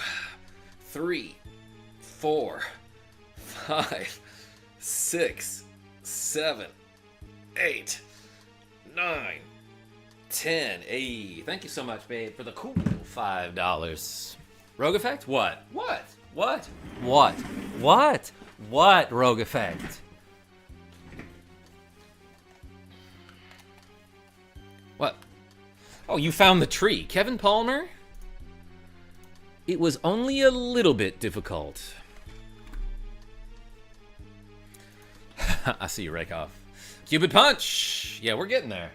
3, 4, 5, 6, 7, 8, 9, 10. Hey, thank you so much, babe, for the cool $5. Rogue Effect? What? What? What? What? What? What, Rogue Effect? What? Oh, you found the tree. Kevin Palmer? It was only a little bit difficult. I see you, rake off. Cupid punch! Yeah, we're getting there.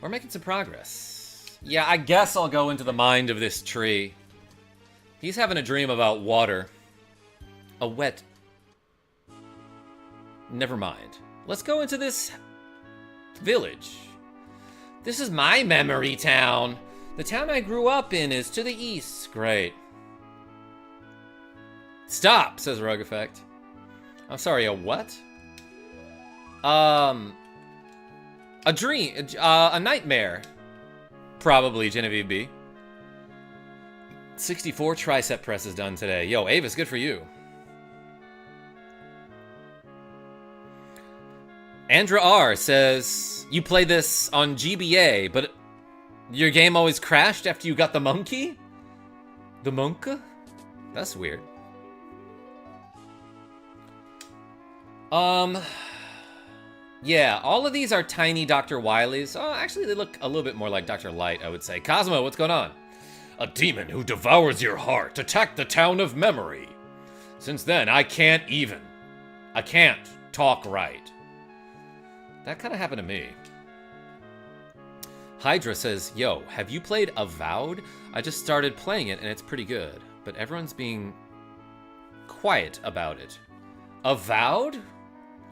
We're making some progress. Yeah, I guess I'll go into the mind of this tree. He's having a dream about water. A wet... Never mind. Let's go into this village. This is my memory town. The town I grew up in is to the east. Great. Stop, says Rogue Effect. I'm sorry, a what? A dream, a nightmare. Probably, Genevieve B. 64 tricep presses done today. Yo, Avis, good for you. Andra R says, you play this on GBA, but your game always crashed after you got the monkey? The monka? That's weird. Yeah, all of these are tiny Dr. Wileys. Oh, actually, they look a little bit more like Dr. Light, I would say. Cosmo, what's going on? A demon who devours your heart attacked the town of memory. Since then, I can't talk right. That kind of happened to me. Hydra says, yo, have you played Avowed? I just started playing it and it's pretty good, but everyone's being quiet about it. Avowed?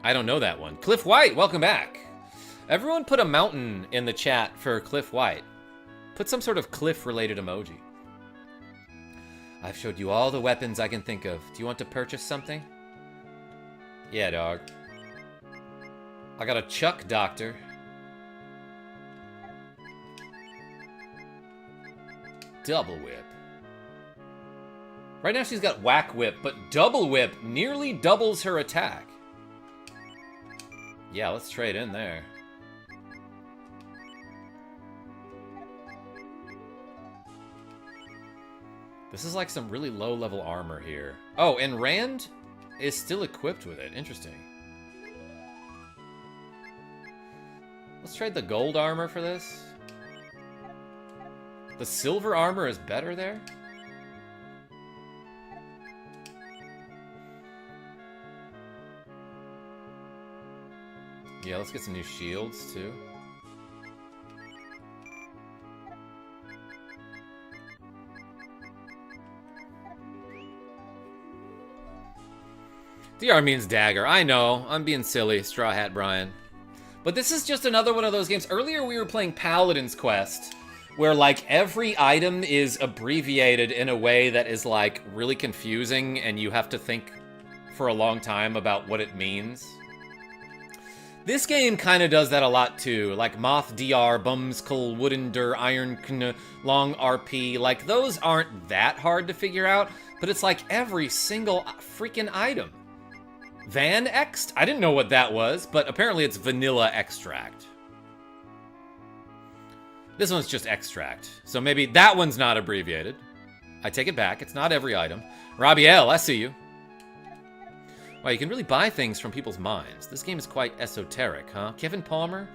I don't know that one. Cliff White, welcome back. Everyone put a mountain in the chat for Cliff White. Put some sort of cliff-related emoji. I've showed you all the weapons I can think of. Do you want to purchase something? Yeah, dog. I got a Chuck Doctor. Double Whip. Right now she's got Whack Whip, but Double Whip nearly doubles her attack. Yeah, let's trade in there. This is like some really low-level armor here. Oh, and Rand is still equipped with it. Interesting. Let's trade the gold armor for this. The silver armor is better there? Yeah, let's get some new shields, too. DR means dagger. I know. I'm being silly, Straw Hat Brian. But this is just another one of those games. Earlier we were playing Paladin's Quest, where like every item is abbreviated in a way that is like really confusing and you have to think for a long time about what it means. This game kind of does that a lot too, like Moth DR, Bumskull, Woodendur, Iron Kn, Long RP, like those aren't that hard to figure out, but it's like every single freaking item. Van Ext? I didn't know what that was, but apparently it's vanilla extract. This one's just extract, so maybe that one's not abbreviated. I take it back, it's not every item. Robbie L, I see you. Wow, you can really buy things from people's minds. This game is quite esoteric, huh? Kevin Palmer?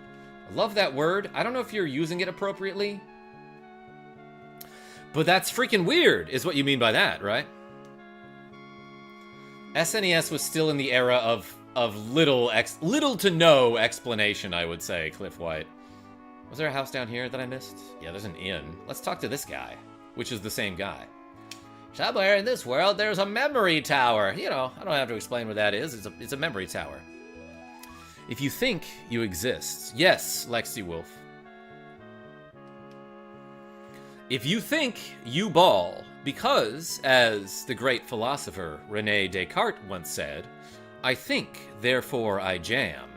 I love that word. I don't know if you're using it appropriately. But that's freaking weird, is what you mean by that, right? SNES was still in the era of little to no explanation, I would say, Cliff White. Was there a house down here that I missed? Yeah, there's an inn. Let's talk to this guy, which is the same guy. Somewhere in this world, there's a memory tower. You know, I don't have to explain what that is. It's a memory tower. If you think you exist. Yes, LexiWolf. If you think you ball, because, as the great philosopher René Descartes once said, I think, therefore I jam.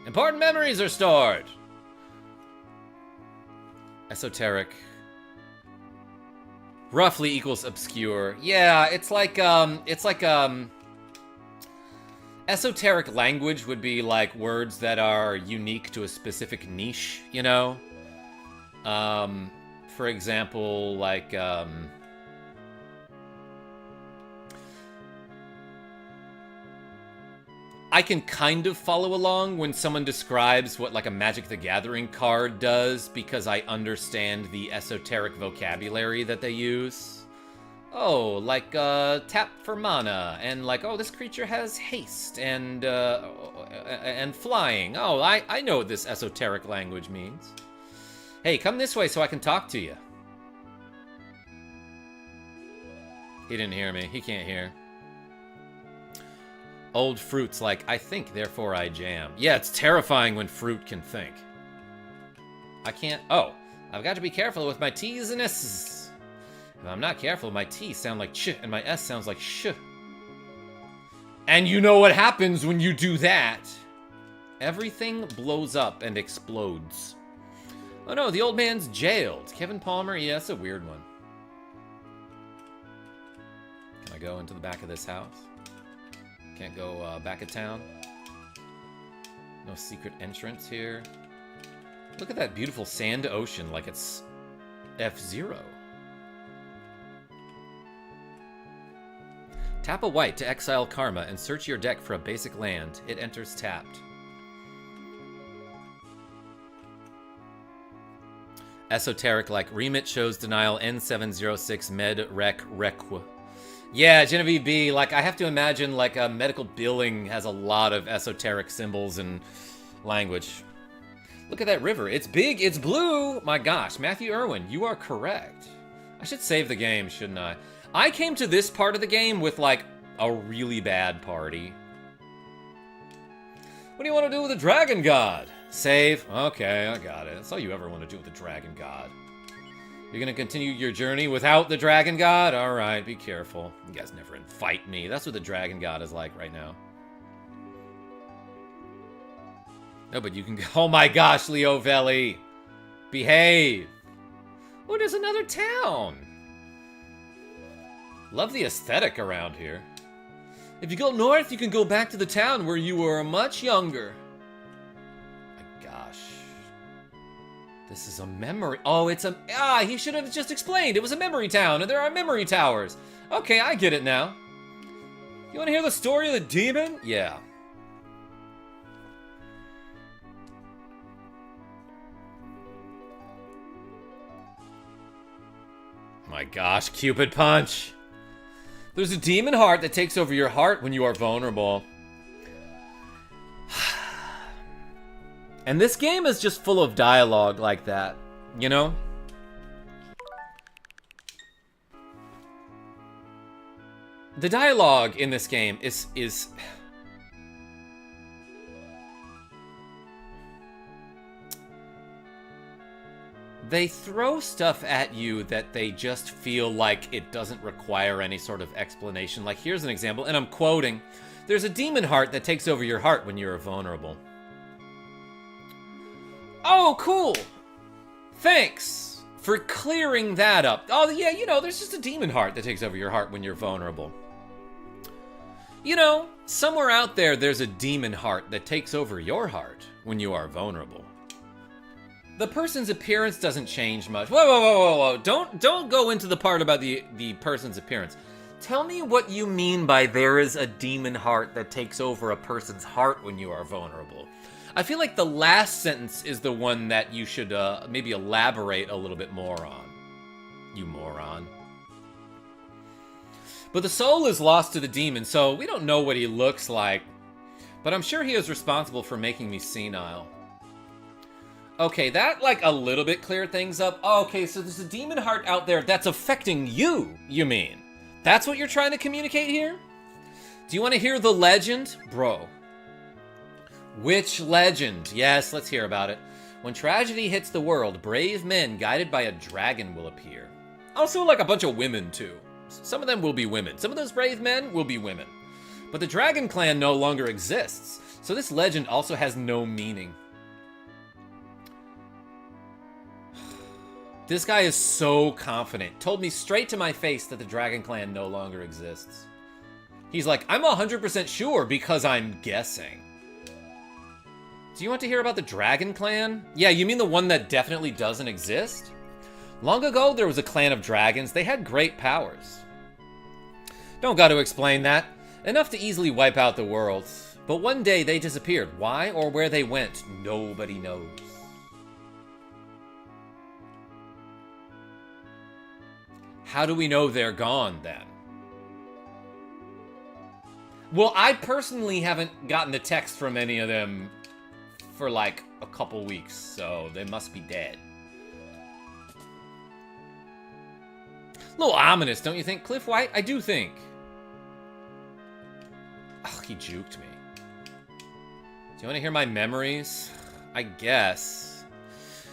Important memories are stored. Esoteric. Roughly equals obscure. Yeah, it's like esoteric language would be like words that are unique to a specific niche, you know? For example, like, I can kind of follow along when someone describes what like a Magic the Gathering card does because I understand the esoteric vocabulary that they use. Oh, like, tap for mana, and like, oh, this creature has haste, and flying. Oh, I know what this esoteric language means. Hey, come this way so I can talk to you. He didn't hear me. He can't hear. Old fruit's like, I think, therefore I jam. Yeah, it's terrifying when fruit can think. I can't... Oh, I've got to be careful with my T's and S's. If I'm not careful, my T sound like ch, and my S sounds like sh. And you know what happens when you do that. Everything blows up and explodes. Oh no, the old man's jailed. Kevin Palmer, yeah, that's a weird one. Can I go into the back of this house? Can't go back of town. No secret entrance here. Look at that beautiful sand ocean like it's F-Zero. Tap a white to exile Karma and search your deck for a basic land. It enters tapped. Esoteric like remit shows denial N706 med rec requ. Yeah, Genevieve B, like, I have to imagine, like, a medical billing has a lot of esoteric symbols and language. Look at that river. It's big, it's blue! My gosh, Matthew Irwin, you are correct. I should save the game, shouldn't I? I came to this part of the game with, like, a really bad party. What do you want to do with the Dragon God? Save. Okay, I got it. That's all you ever want to do with the Dragon God. You're gonna continue your journey without the Dragon God? Alright, be careful. You guys never invite me. That's what the Dragon God is like right now. No, but you can go. Oh my gosh, Leo Velli! Behave! Oh, there's another town! Love the aesthetic around here. If you go north, you can go back to the town where you were much younger. My gosh. This is a memory. Oh, it's a... Ah, he should have just explained. It was a memory town, and there are memory towers. Okay, I get it now. You want to hear the story of the demon? Yeah. My gosh, Cupid Punch. There's a demon heart that takes over your heart when you are vulnerable. And this game is just full of dialogue like that, you know? The dialogue in this game is... They throw stuff at you that they just feel like it doesn't require any sort of explanation. Like, here's an example, and I'm quoting. There's a demon heart that takes over your heart when you're vulnerable. Oh, cool! Thanks for clearing that up. Oh, yeah, you know, there's just a demon heart that takes over your heart when you're vulnerable. You know, somewhere out there, there's a demon heart that takes over your heart when you are vulnerable. The person's appearance doesn't change much. Whoa, whoa, whoa, whoa, whoa. Don't go into the part about the person's appearance. Tell me what you mean by there is a demon heart that takes over a person's heart when you are vulnerable. I feel like the last sentence is the one that you should maybe elaborate a little bit more on. You moron. But the soul is lost to the demon, so we don't know what he looks like. But I'm sure he is responsible for making me senile. Okay, that, like, a little bit cleared things up. Oh, okay, so there's a demon heart out there that's affecting you mean? That's what you're trying to communicate here? Do you want to hear the legend? Bro. Which legend? Yes, let's hear about it. When tragedy hits the world, brave men guided by a dragon will appear. Also, like, a bunch of women, too. Some of them will be women. Some of those brave men will be women. But the Dragon Clan no longer exists, so this legend also has no meaning. This guy is so confident. Told me straight to my face that the Dragon Clan no longer exists. He's like, I'm 100% sure because I'm guessing. Do you want to hear about the Dragon Clan? Yeah, you mean the one that definitely doesn't exist? Long ago, there was a clan of dragons. They had great powers. Don't got to explain that. Enough to easily wipe out the world. But one day, they disappeared. Why or where they went, nobody knows. How do we know they're gone, then? Well, I personally haven't gotten a text from any of them for, like, a couple weeks, so they must be dead. A little ominous, don't you think, Cliff White? I do think. Oh, he juked me. Do you want to hear my memories? I guess.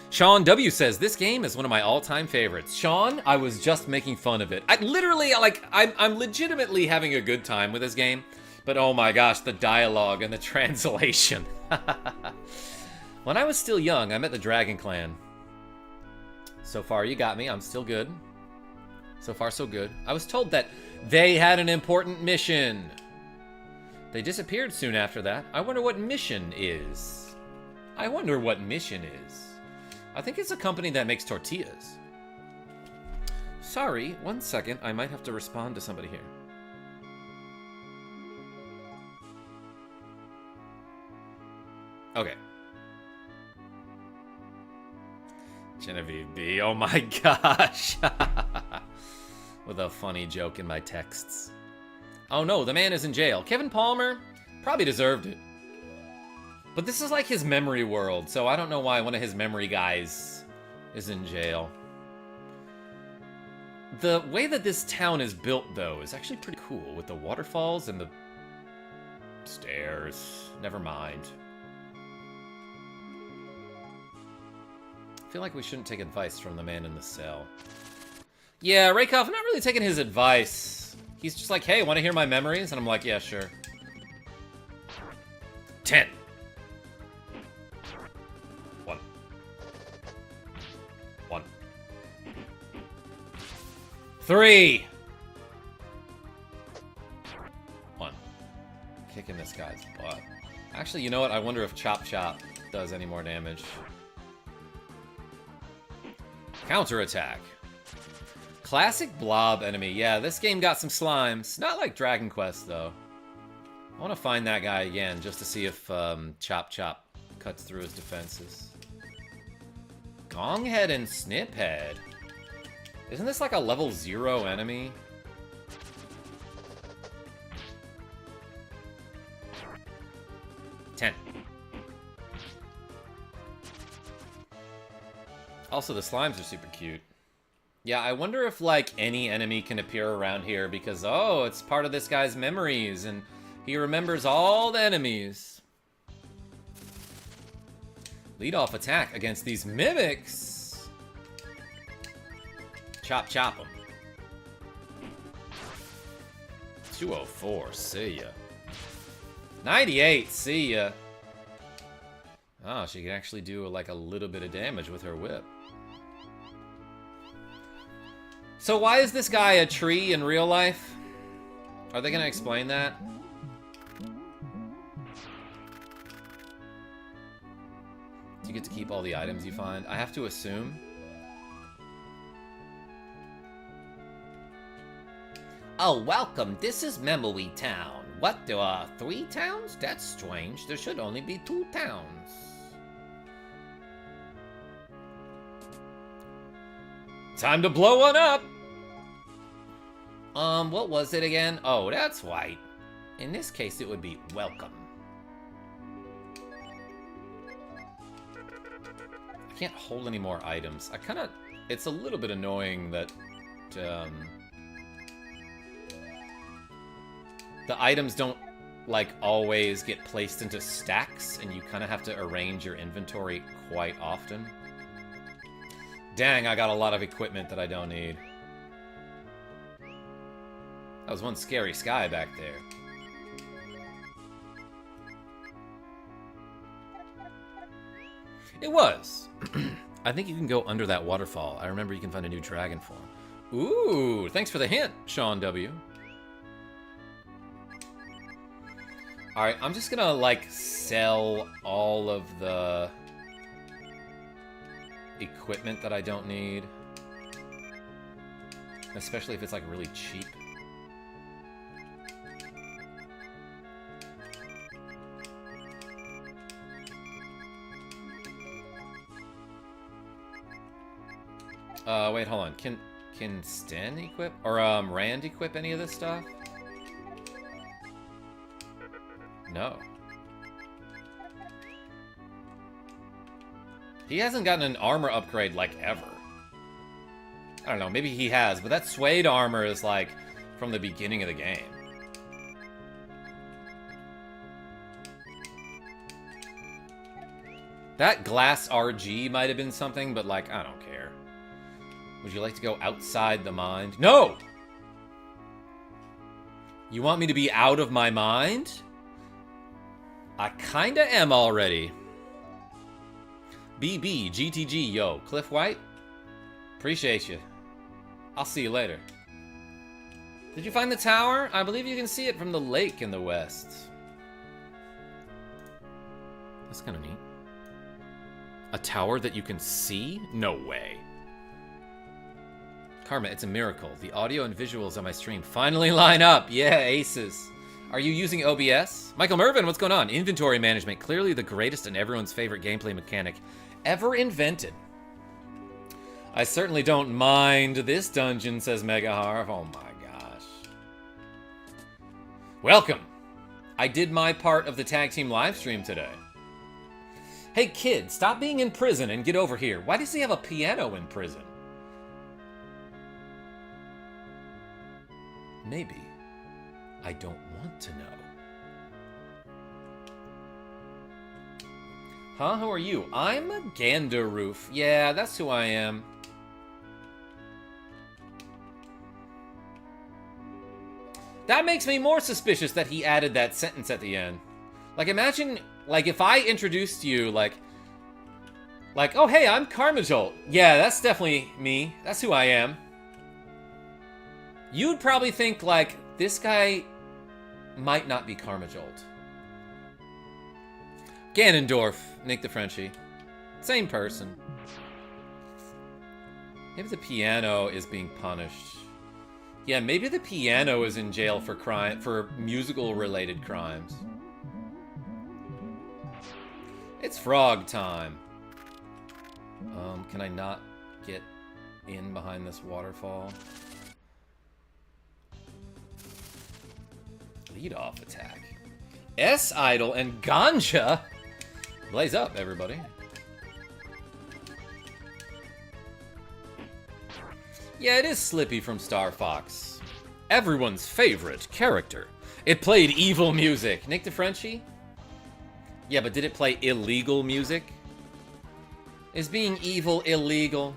Sean W says, this game is one of my all-time favorites. Sean, I was just making fun of it. I literally, like, I'm legitimately having a good time with this game. But oh my gosh, the dialogue and the translation. When I was still young, I met the Dragon Clan. So far, you got me. I'm still good. So far, so good. I was told that they had an important mission. They disappeared soon after that. I wonder what mission is. I wonder what mission is. I think it's a company that makes tortillas. Sorry, 1 second. I might have to respond to somebody here. Okay. Genevieve B. Oh my gosh. With a funny joke in my texts. Oh no, the man is in jail. Kevin Palmer probably deserved it. But this is like his memory world, so I don't know why one of his memory guys is in jail. The way that this town is built, though, is actually pretty cool, with the waterfalls and the stairs. Never mind. I feel like we shouldn't take advice from the man in the cell. Yeah, Rakoff, I'm not really taking his advice. He's just like, hey, want to hear my memories? And I'm like, yeah, sure. 10. 1. 1. 3. 1. Kicking this guy's butt. Actually, you know what? I wonder if Chop Chop does any more damage. Counterattack. Classic blob enemy. Yeah, this game got some slimes. Not like Dragon Quest, though. I want to find that guy again, just to see if Chop Chop cuts through his defenses. Gonghead and Sniphead. Isn't this like a level 0 enemy? Also, the slimes are super cute. Yeah, I wonder if, like, any enemy can appear around here because, oh, it's part of this guy's memories, and he remembers all the enemies. Lead off attack against these mimics. Chop chop them. 204, see ya. 98, see ya. Oh, she can actually do, like, a little bit of damage with her whip. So why is this guy a tree in real life? Are they gonna explain that? Do you get to keep all the items you find? I have to assume. Oh, welcome. This is Memory Town. What, there are 3 towns? That's strange. There should only be 2 towns. Time to blow one up! What was it again? Oh, that's right. In this case, it would be welcome. I can't hold any more items. I kinda... It's a little bit annoying that, the items don't, like, always get placed into stacks, and you kinda have to arrange your inventory quite often. Dang, I got a lot of equipment that I don't need. That was one scary sky back there. It was. I think you can go under that waterfall. I remember you can find a new dragon form. Ooh, thanks for the hint, Sean W. Alright, I'm just gonna, like, sell all of the equipment that I don't need. Especially if it's, like, really cheap. Wait, hold on. Can Sten equip? Or, Rand equip any of this stuff? No. He hasn't gotten an armor upgrade, like, ever. I don't know, maybe he has, but that suede armor is, like, from the beginning of the game. That glass RG might have been something, but, like, I don't care. Would you like to go outside the mind? No! You want me to be out of my mind? I kinda am already. BB, GTG, yo. Cliff White? Appreciate you. I'll see you later. Did you find the tower? I believe you can see it from the lake in the west. That's kind of neat. A tower that you can see? No way. Karma, it's a miracle. The audio and visuals on my stream finally line up. Yeah, aces. Are you using OBS? Michael Mervin, what's going on? Inventory management, clearly the greatest and everyone's favorite gameplay mechanic ever invented. I certainly don't mind this dungeon, says Megaharv. Oh my gosh. Welcome. I did my part of the tag team live stream today. Hey kid, stop being in prison and get over here. Why does he have a piano in prison? Maybe. I don't want to know. Huh? Who are you? I'm a Gandaroof. Yeah, that's who I am. That makes me more suspicious that he added that sentence at the end. Like, imagine, like, if I introduced you, like, oh, hey, I'm KarmaJolt. Yeah, that's definitely me. That's who I am. You'd probably think, like, this guy might not be KarmaJolt. Ganondorf, Nick the Frenchie. Same person. Maybe the piano is being punished. Yeah, maybe the piano is in jail for musical-related crimes. It's frog time. Can I not get in behind this waterfall? Lead off attack. S-Idol and Ganja. Blaze up, everybody. Yeah, it is Slippy from Star Fox. Everyone's favorite character. It played evil music. Nick the Frenchie? Yeah, but did it play illegal music? Is being evil illegal?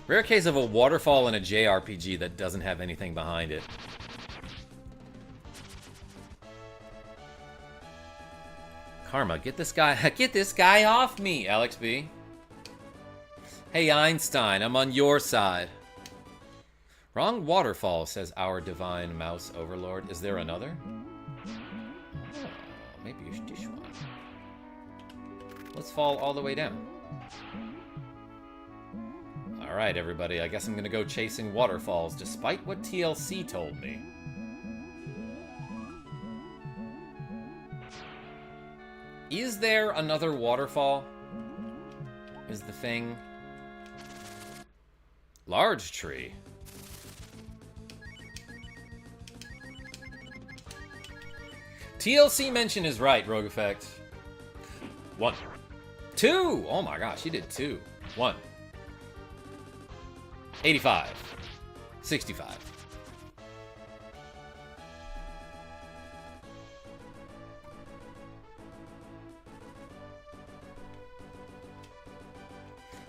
Rare case of a waterfall in a JRPG that doesn't have anything behind it. Karma, get this guy off me, Alex B. Hey Einstein, I'm on your side. Wrong waterfall, says our divine mouse overlord. Is there another? Oh, maybe you should dish one. Let's fall all the way down. Alright, everybody, I guess I'm gonna go chasing waterfalls, despite what TLC told me. Is there another waterfall? Is the thing... Large tree. TLC mention is right, Rogue Effect. 1. 2! Oh my gosh, he did 2. 1. 85. 65.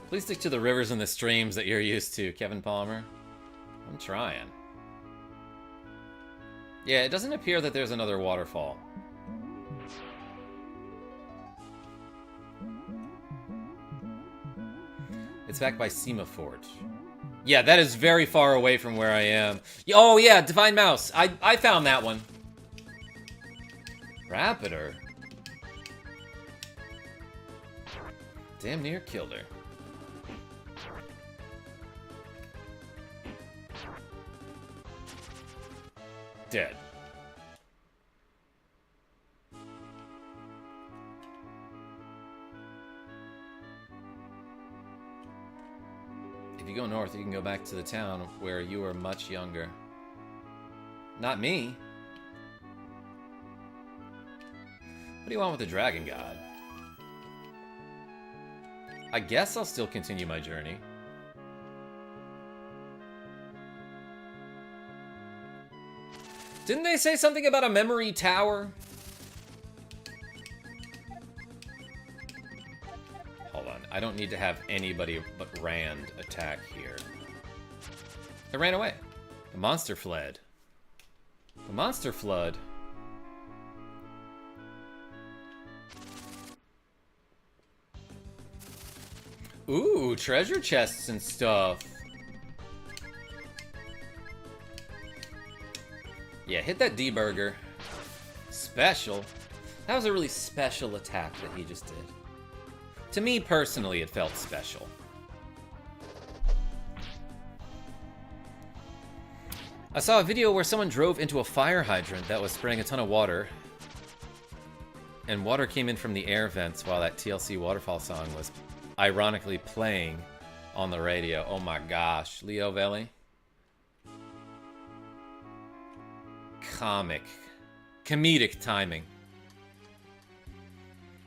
Please stick to the rivers and the streams that you're used to, Kevin Palmer. I'm trying. Yeah, it doesn't appear that there's another waterfall. It's back by Forge. Yeah, that is very far away from where I am. Oh yeah, Divine Mouse. I found that one. Rapitor. Damn near killed her. Dead. you go north, you can go back to the town where you were much younger. Not me. What do you want with the Dragon God? I guess I'll still continue my journey. Didn't they say something about a memory tower? Hold on, I don't need to have anybody but Rand attack here. It ran away. The monster fled. The monster flood. Ooh, treasure chests and stuff. Yeah, hit that D-burger. Special. That was a really special attack that he just did. To me, personally, it felt special. I saw a video where someone drove into a fire hydrant that was spraying a ton of water. And water came in from the air vents while that TLC Waterfall song was ironically playing on the radio. Oh my gosh. Leo Velli. Comedic timing.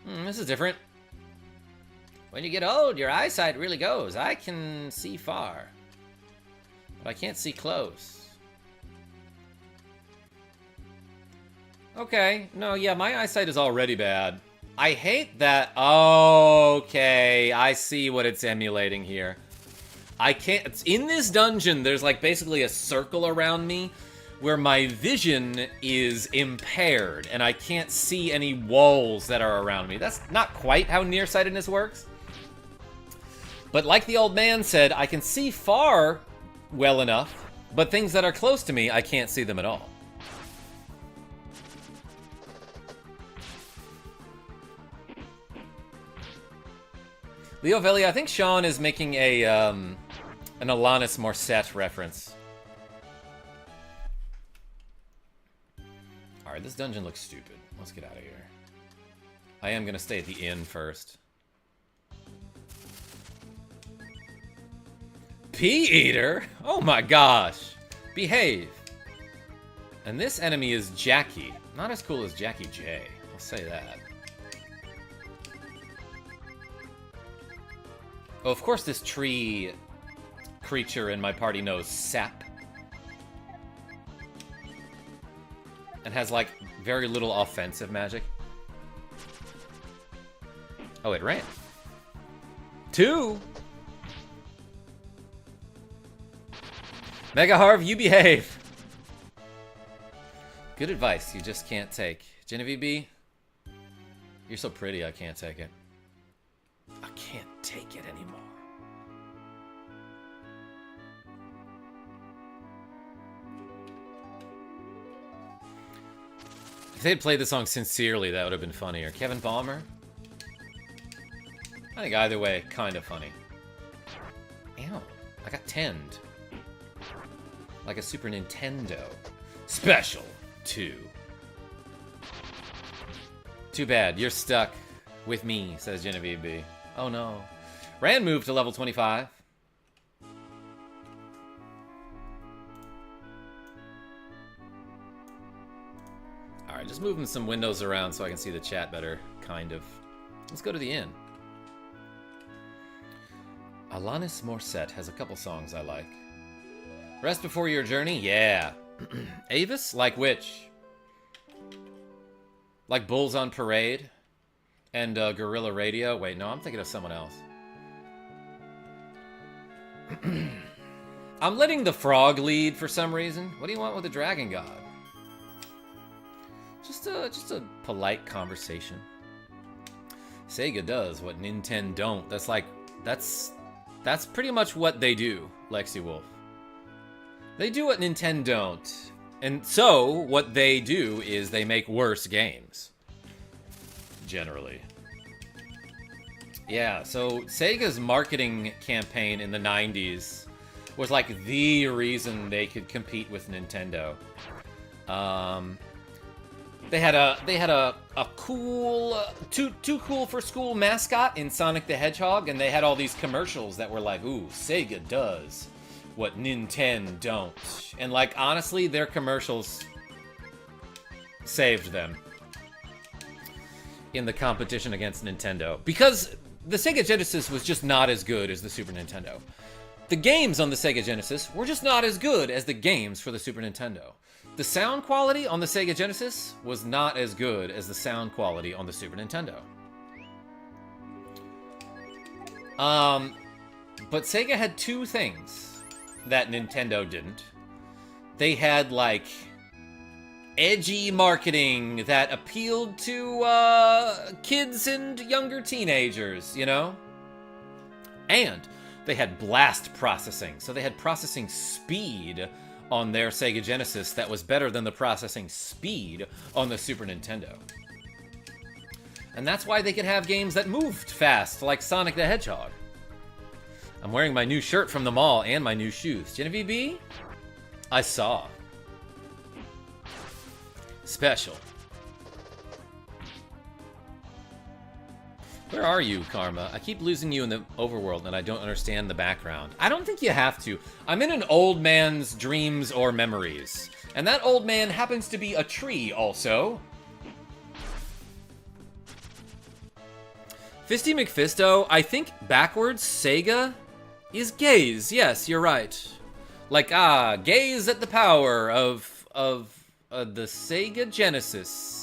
This is different. When you get old, your eyesight really goes. I can see far, but I can't see close. Okay, no, yeah, my eyesight is already bad. I hate that. Okay, I see what it's emulating here. I can't, it's in this dungeon, there's like basically a circle around me where my vision is impaired and I can't see any walls that are around me. That's not quite how nearsightedness works. But like the old man said, I can see far well enough, but things that are close to me, I can't see them at all. Leo Velli, I think Sean is making a an Alanis Morissette reference. Alright, this dungeon looks stupid. Let's get out of here. I am gonna stay at the inn first. Pea-eater? Oh my gosh! Behave! And this enemy is Jackie. Not as cool as Jackie J. I'll say that. Oh, of course this tree creature in my party knows sap. And has, like, very little offensive magic. Oh, it ran. 2! Mega Harv, you behave! Good advice, you just can't take. Genevieve B, you're so pretty, I can't take it. I can't take it anymore. If they'd played the song sincerely, that would have been funnier. Kevin Balmer? I think either way, kind of funny. Ew, I got 10'd. Like a Super Nintendo. Special 2. Too bad, you're stuck with me, says Genevieve B. Oh no. Rand moved to level 25. Alright, just moving some windows around so I can see the chat better, kind of. Let's go to the inn. Alanis Morissette has a couple songs I like. Rest before your journey? Yeah. Avis? Like which? Like Bulls on Parade? And Guerrilla Radio? Wait, no, I'm thinking of someone else. I'm letting the frog lead for some reason. What do you want with the Dragon God? Just a polite conversation. Sega does what Nintendo don't. That's like, that's pretty much what they do, LexiWolf. They do what Nintendo don't. And so, what they do is they make worse games. Generally. Yeah, so Sega's marketing campaign in the 90s was like the reason they could compete with Nintendo. They had a cool too cool for school mascot in Sonic the Hedgehog, and they had all these commercials that were like, "Ooh, Sega does what Nintendo don't," and like honestly, their commercials saved them in the competition against Nintendo because the Sega Genesis was just not as good as the Super Nintendo. The games on the Sega Genesis were just not as good as the games for the Super Nintendo. The sound quality on the Sega Genesis was not as good as the sound quality on the Super Nintendo. But Sega had two things that Nintendo didn't. They had, like, edgy marketing that appealed to kids and younger teenagers, you know? And they had blast processing, so they had processing speed on their Sega Genesis that was better than the processing speed on the Super Nintendo. And that's why they could have games that moved fast, like Sonic the Hedgehog. I'm wearing my new shirt from the mall and my new shoes. Genevieve B? I saw. Special. Where are you, Karma? I keep losing you in the overworld and I don't understand the background. I don't think you have to. I'm in an old man's dreams or memories. And that old man happens to be a tree also. Fisty McFisto, I think backwards Sega is gaze. Yes, you're right. Like, gaze at the power of the Sega Genesis.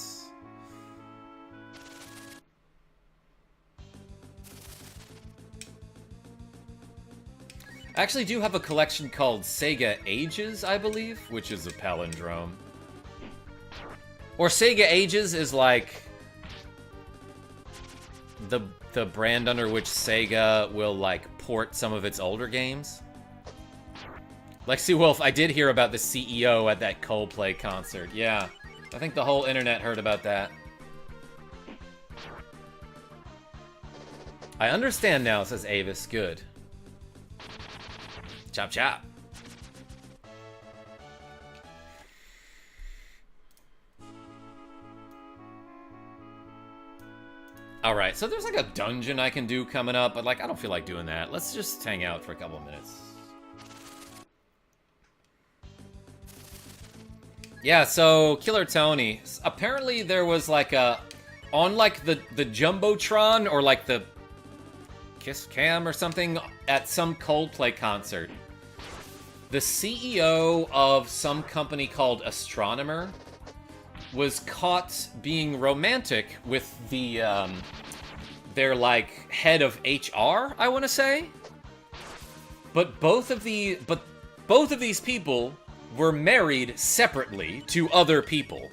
I actually do have a collection called Sega Ages, I believe, which is a palindrome. Or Sega Ages is like the brand under which Sega will like port some of its older games. LexiWolf, I did hear about the CEO at that Coldplay concert. Yeah, I think the whole internet heard about that. I understand now, says Avis. Good. Chop chop. Alright, so there's like a dungeon I can do coming up, but like I don't feel like doing that. Let's just hang out for a couple of minutes. Yeah, so Killer Tony. Apparently there was like a on like the Jumbotron or like the Kiss Cam or something at some Coldplay concert. The CEO of some company called Astronomer was caught being romantic with the their like head of HR, I want to say. But both of these people were married separately to other people.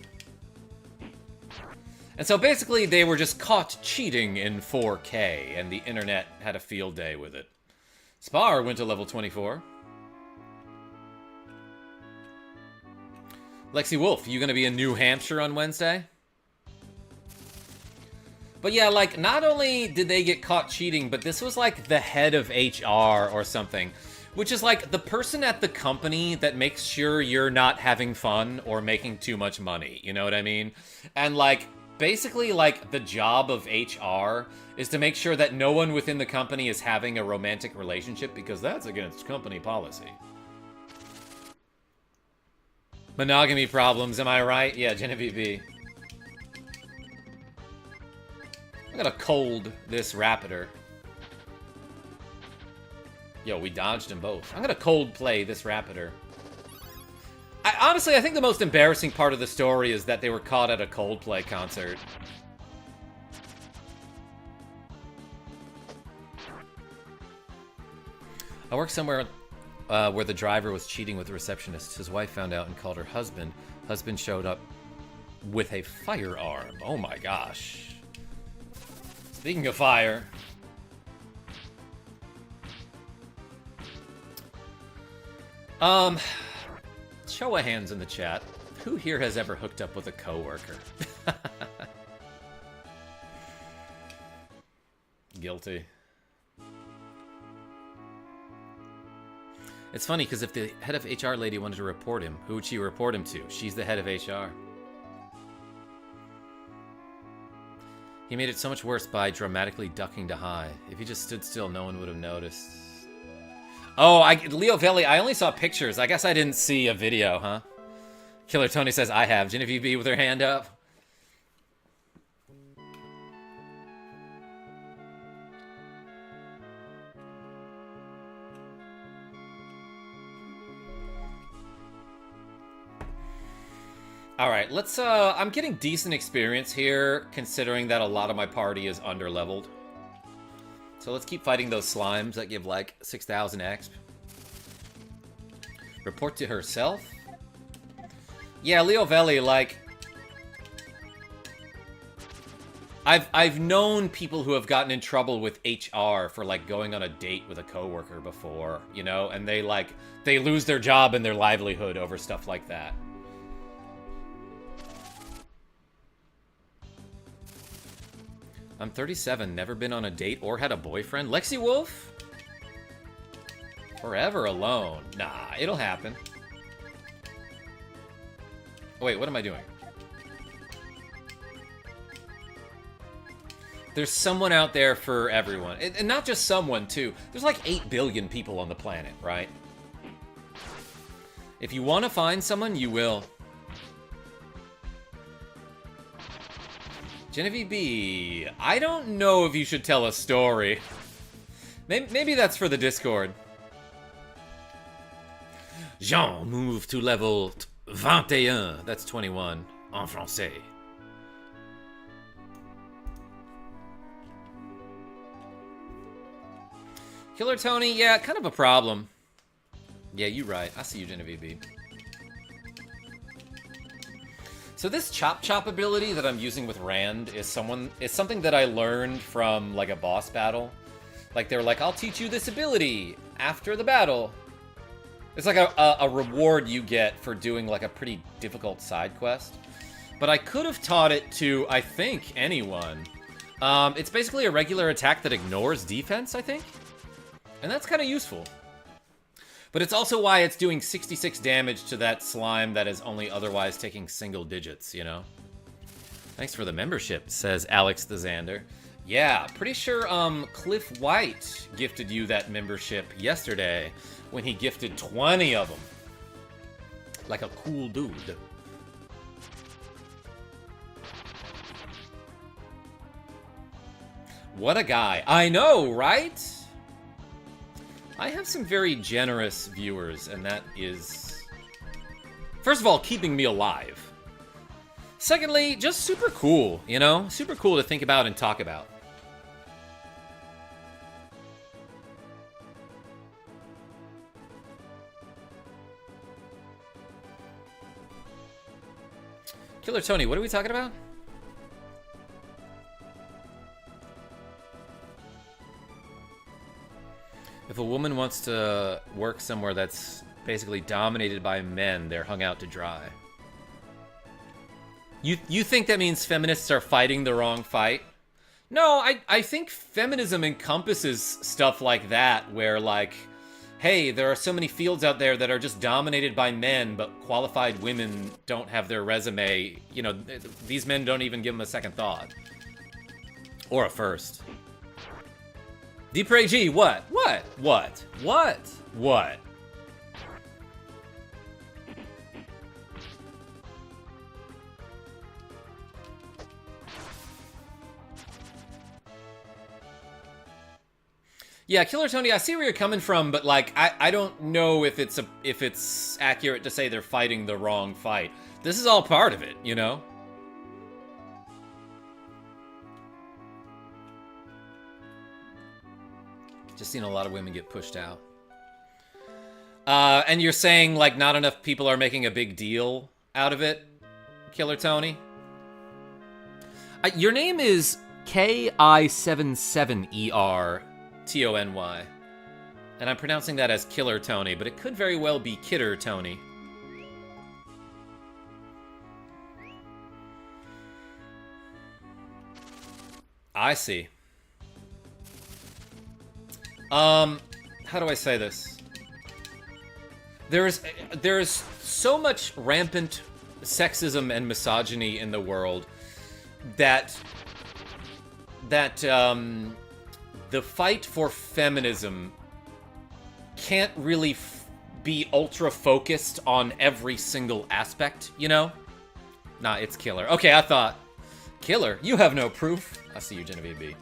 And so basically they were just caught cheating in 4K, and the internet had a field day with it. Spar went to level 24. LexiWolf, you gonna be in New Hampshire on Wednesday? But yeah, like, not only did they get caught cheating, but this was like the head of HR or something. Which is like the person at the company that makes sure you're not having fun or making too much money, you know what I mean? And like, basically like the job of HR is to make sure that no one within the company is having a romantic relationship because that's against company policy. Monogamy problems, am I right? Yeah, Genevieve B. I'm gonna cold this Raptor. Yo, we dodged them both. I'm gonna cold play this Raptor. Honestly, I think the most embarrassing part of the story is that they were caught at a Coldplay concert. I work somewhere where the driver was cheating with the receptionist. His wife found out and called her husband. Husband showed up with a firearm. Oh my gosh. Speaking of fire. Show of hands in the chat. Who here has ever hooked up with a coworker? Guilty. It's funny because if the head of HR lady wanted to report him, who would she report him to? She's the head of HR. He made it so much worse by dramatically ducking to hide. If he just stood still, no one would have noticed. Oh, Leo Velli, I only saw pictures. I guess I didn't see a video, huh? Killer Tony says, I have. Genevieve B with her hand up. All right, let's, I'm getting decent experience here, considering that a lot of my party is underleveled. So let's keep fighting those slimes that give, like, 6,000 exp. Report to herself? Yeah, Leo Velli, like... I've known people who have gotten in trouble with HR for, like, going on a date with a coworker before, you know? And they, like, they lose their job and their livelihood over stuff like that. I'm 37, never been on a date or had a boyfriend. LexiWolf? Forever alone. Nah, it'll happen. Wait, what am I doing? There's someone out there for everyone. And not just someone, too. There's like 8 billion people on the planet, right? If you want to find someone, you will. Genevieve B, I don't know if you should tell a story. Maybe that's for the Discord. Jean moved to level 21. That's 21 en français. Killer Tony, yeah, kind of a problem. Yeah, you're right. I see you, Genevieve B. So this chop ability that I'm using with Rand is something that I learned from like a boss battle. Like they were like, I'll teach you this ability after the battle. It's like a reward you get for doing like a pretty difficult side quest. But I could have taught it to, I think, anyone. It's basically a regular attack that ignores defense, I think. And that's kind of useful. But it's also why it's doing 66 damage to that slime that is only otherwise taking single digits, you know? Thanks for the membership, says Alex the Xander. Yeah, pretty sure Cliff White gifted you that membership yesterday when he gifted 20 of them. Like a cool dude. What a guy. I know, right? I have some very generous viewers, and that is, first of all, keeping me alive. Secondly, just super cool, you know? Super cool to think about and talk about. Killer Tony, what are we talking about? If a woman wants to work somewhere that's basically dominated by men, they're hung out to dry. You think that means feminists are fighting the wrong fight? No, I think feminism encompasses stuff like that, where like, hey, there are so many fields out there that are just dominated by men, but qualified women don't have their resume. You know, these men don't even give them a second thought. Or a first. Depray G, what? What? What? What? What? Yeah, Killer Tony, I see where you're coming from, but like, I don't know if it's accurate to say they're fighting the wrong fight. This is all part of it, you know? Just seen a lot of women get pushed out. And you're saying, like, not enough people are making a big deal out of it, Killer Tony? Your name is KI77ER Tony. And I'm pronouncing that as Killer Tony, but it could very well be Kidder Tony. I see. How do I say this? There's so much rampant sexism and misogyny in the world that that the fight for feminism can't really be ultra focused on every single aspect, you know? Nah, it's Killer. Okay, I thought, Killer, you have no proof. I see you, Genevieve B.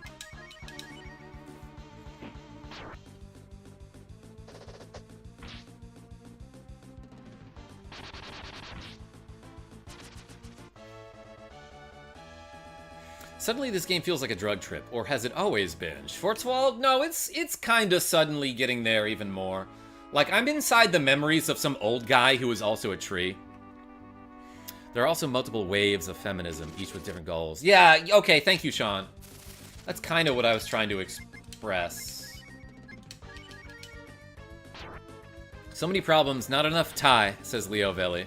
Suddenly this game feels like a drug trip, or has it always been? Schwarzwald? No, it's kinda suddenly getting there even more. Like, I'm inside the memories of some old guy who was also a tree. There are also multiple waves of feminism, each with different goals. Yeah, okay, thank you, Sean. That's kinda what I was trying to express. So many problems, not enough Thai, says Leo Veli.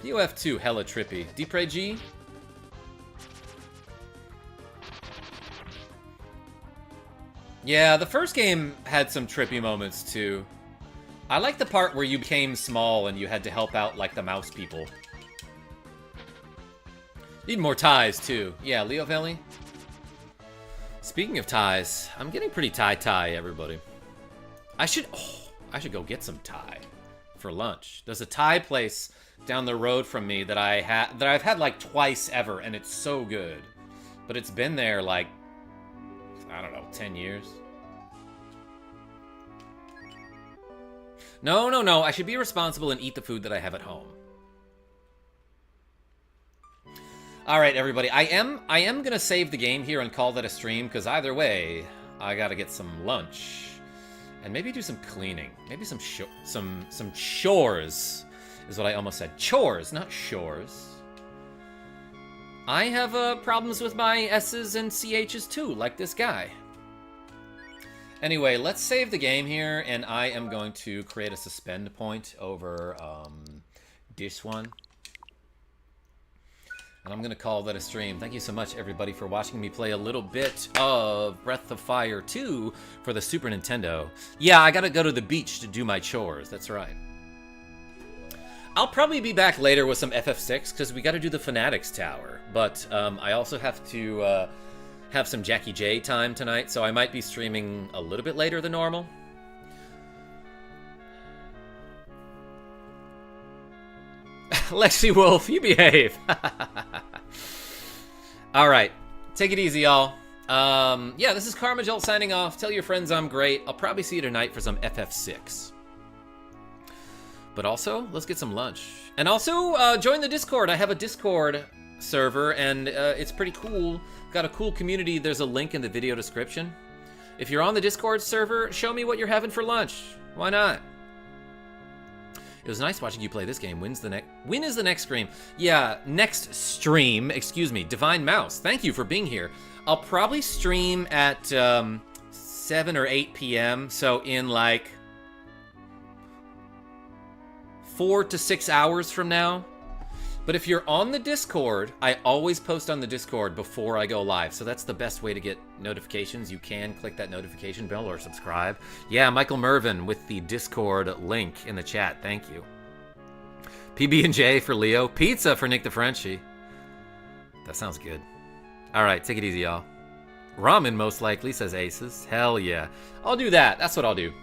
POF2, hella trippy. Depre G? Yeah, the first game had some trippy moments, too. I like the part where you became small and you had to help out, like, the mouse people. Need more ties, too. Yeah, Leo Valley. Speaking of ties, I'm getting pretty Thai, everybody. I should go get some Thai for lunch. There's a Thai place down the road from me that I've had, like, twice ever, and it's so good. But it's been there, like, I don't know, 10 years? No. I should be responsible and eat the food that I have at home. Alright, everybody. I am gonna save the game here and call that a stream, because either way, I gotta get some lunch. And maybe do some cleaning. Maybe some chores, is what I almost said. Chores, not shores. I have problems with my S's and CH's too, like this guy. Anyway, let's save the game here, and I am going to create a suspend point over this one. And I'm going to call that a stream. Thank you so much, everybody, for watching me play a little bit of Breath of Fire 2 for the Super Nintendo. Yeah, I got to go to the beach to do my chores. That's right. I'll probably be back later with some FF6, because we got to do the Fanatics Tower. But I also have to have some Jackie J time tonight, so I might be streaming a little bit later than normal. LexiWolf, you behave. Alright, take it easy, y'all. Yeah, this is KarmaJolt signing off. Tell your friends I'm great. I'll probably see you tonight for some FF6. But also, let's get some lunch. And also, join the Discord. I have a Discord server, and it's pretty cool. Got a cool community. There's a link in the video description. If you're on the Discord server, show me what you're having for lunch. Why not? It was nice watching you play this game. When is the next stream? Yeah, next stream. Excuse me. Divine Mouse, thank you for being here. I'll probably stream at 7 or 8 p.m. So in like 4 to 6 hours from now. But if you're on the Discord, I always post on the Discord before I go live. So that's the best way to get notifications. You can click that notification bell or subscribe. Yeah, Michael Mervin with the Discord link in the chat. Thank you. PB&J for Leo. Pizza for Nick the Frenchie. That sounds good. All right, take it easy, y'all. Ramen most likely, says Aces. Hell yeah. I'll do that. That's what I'll do.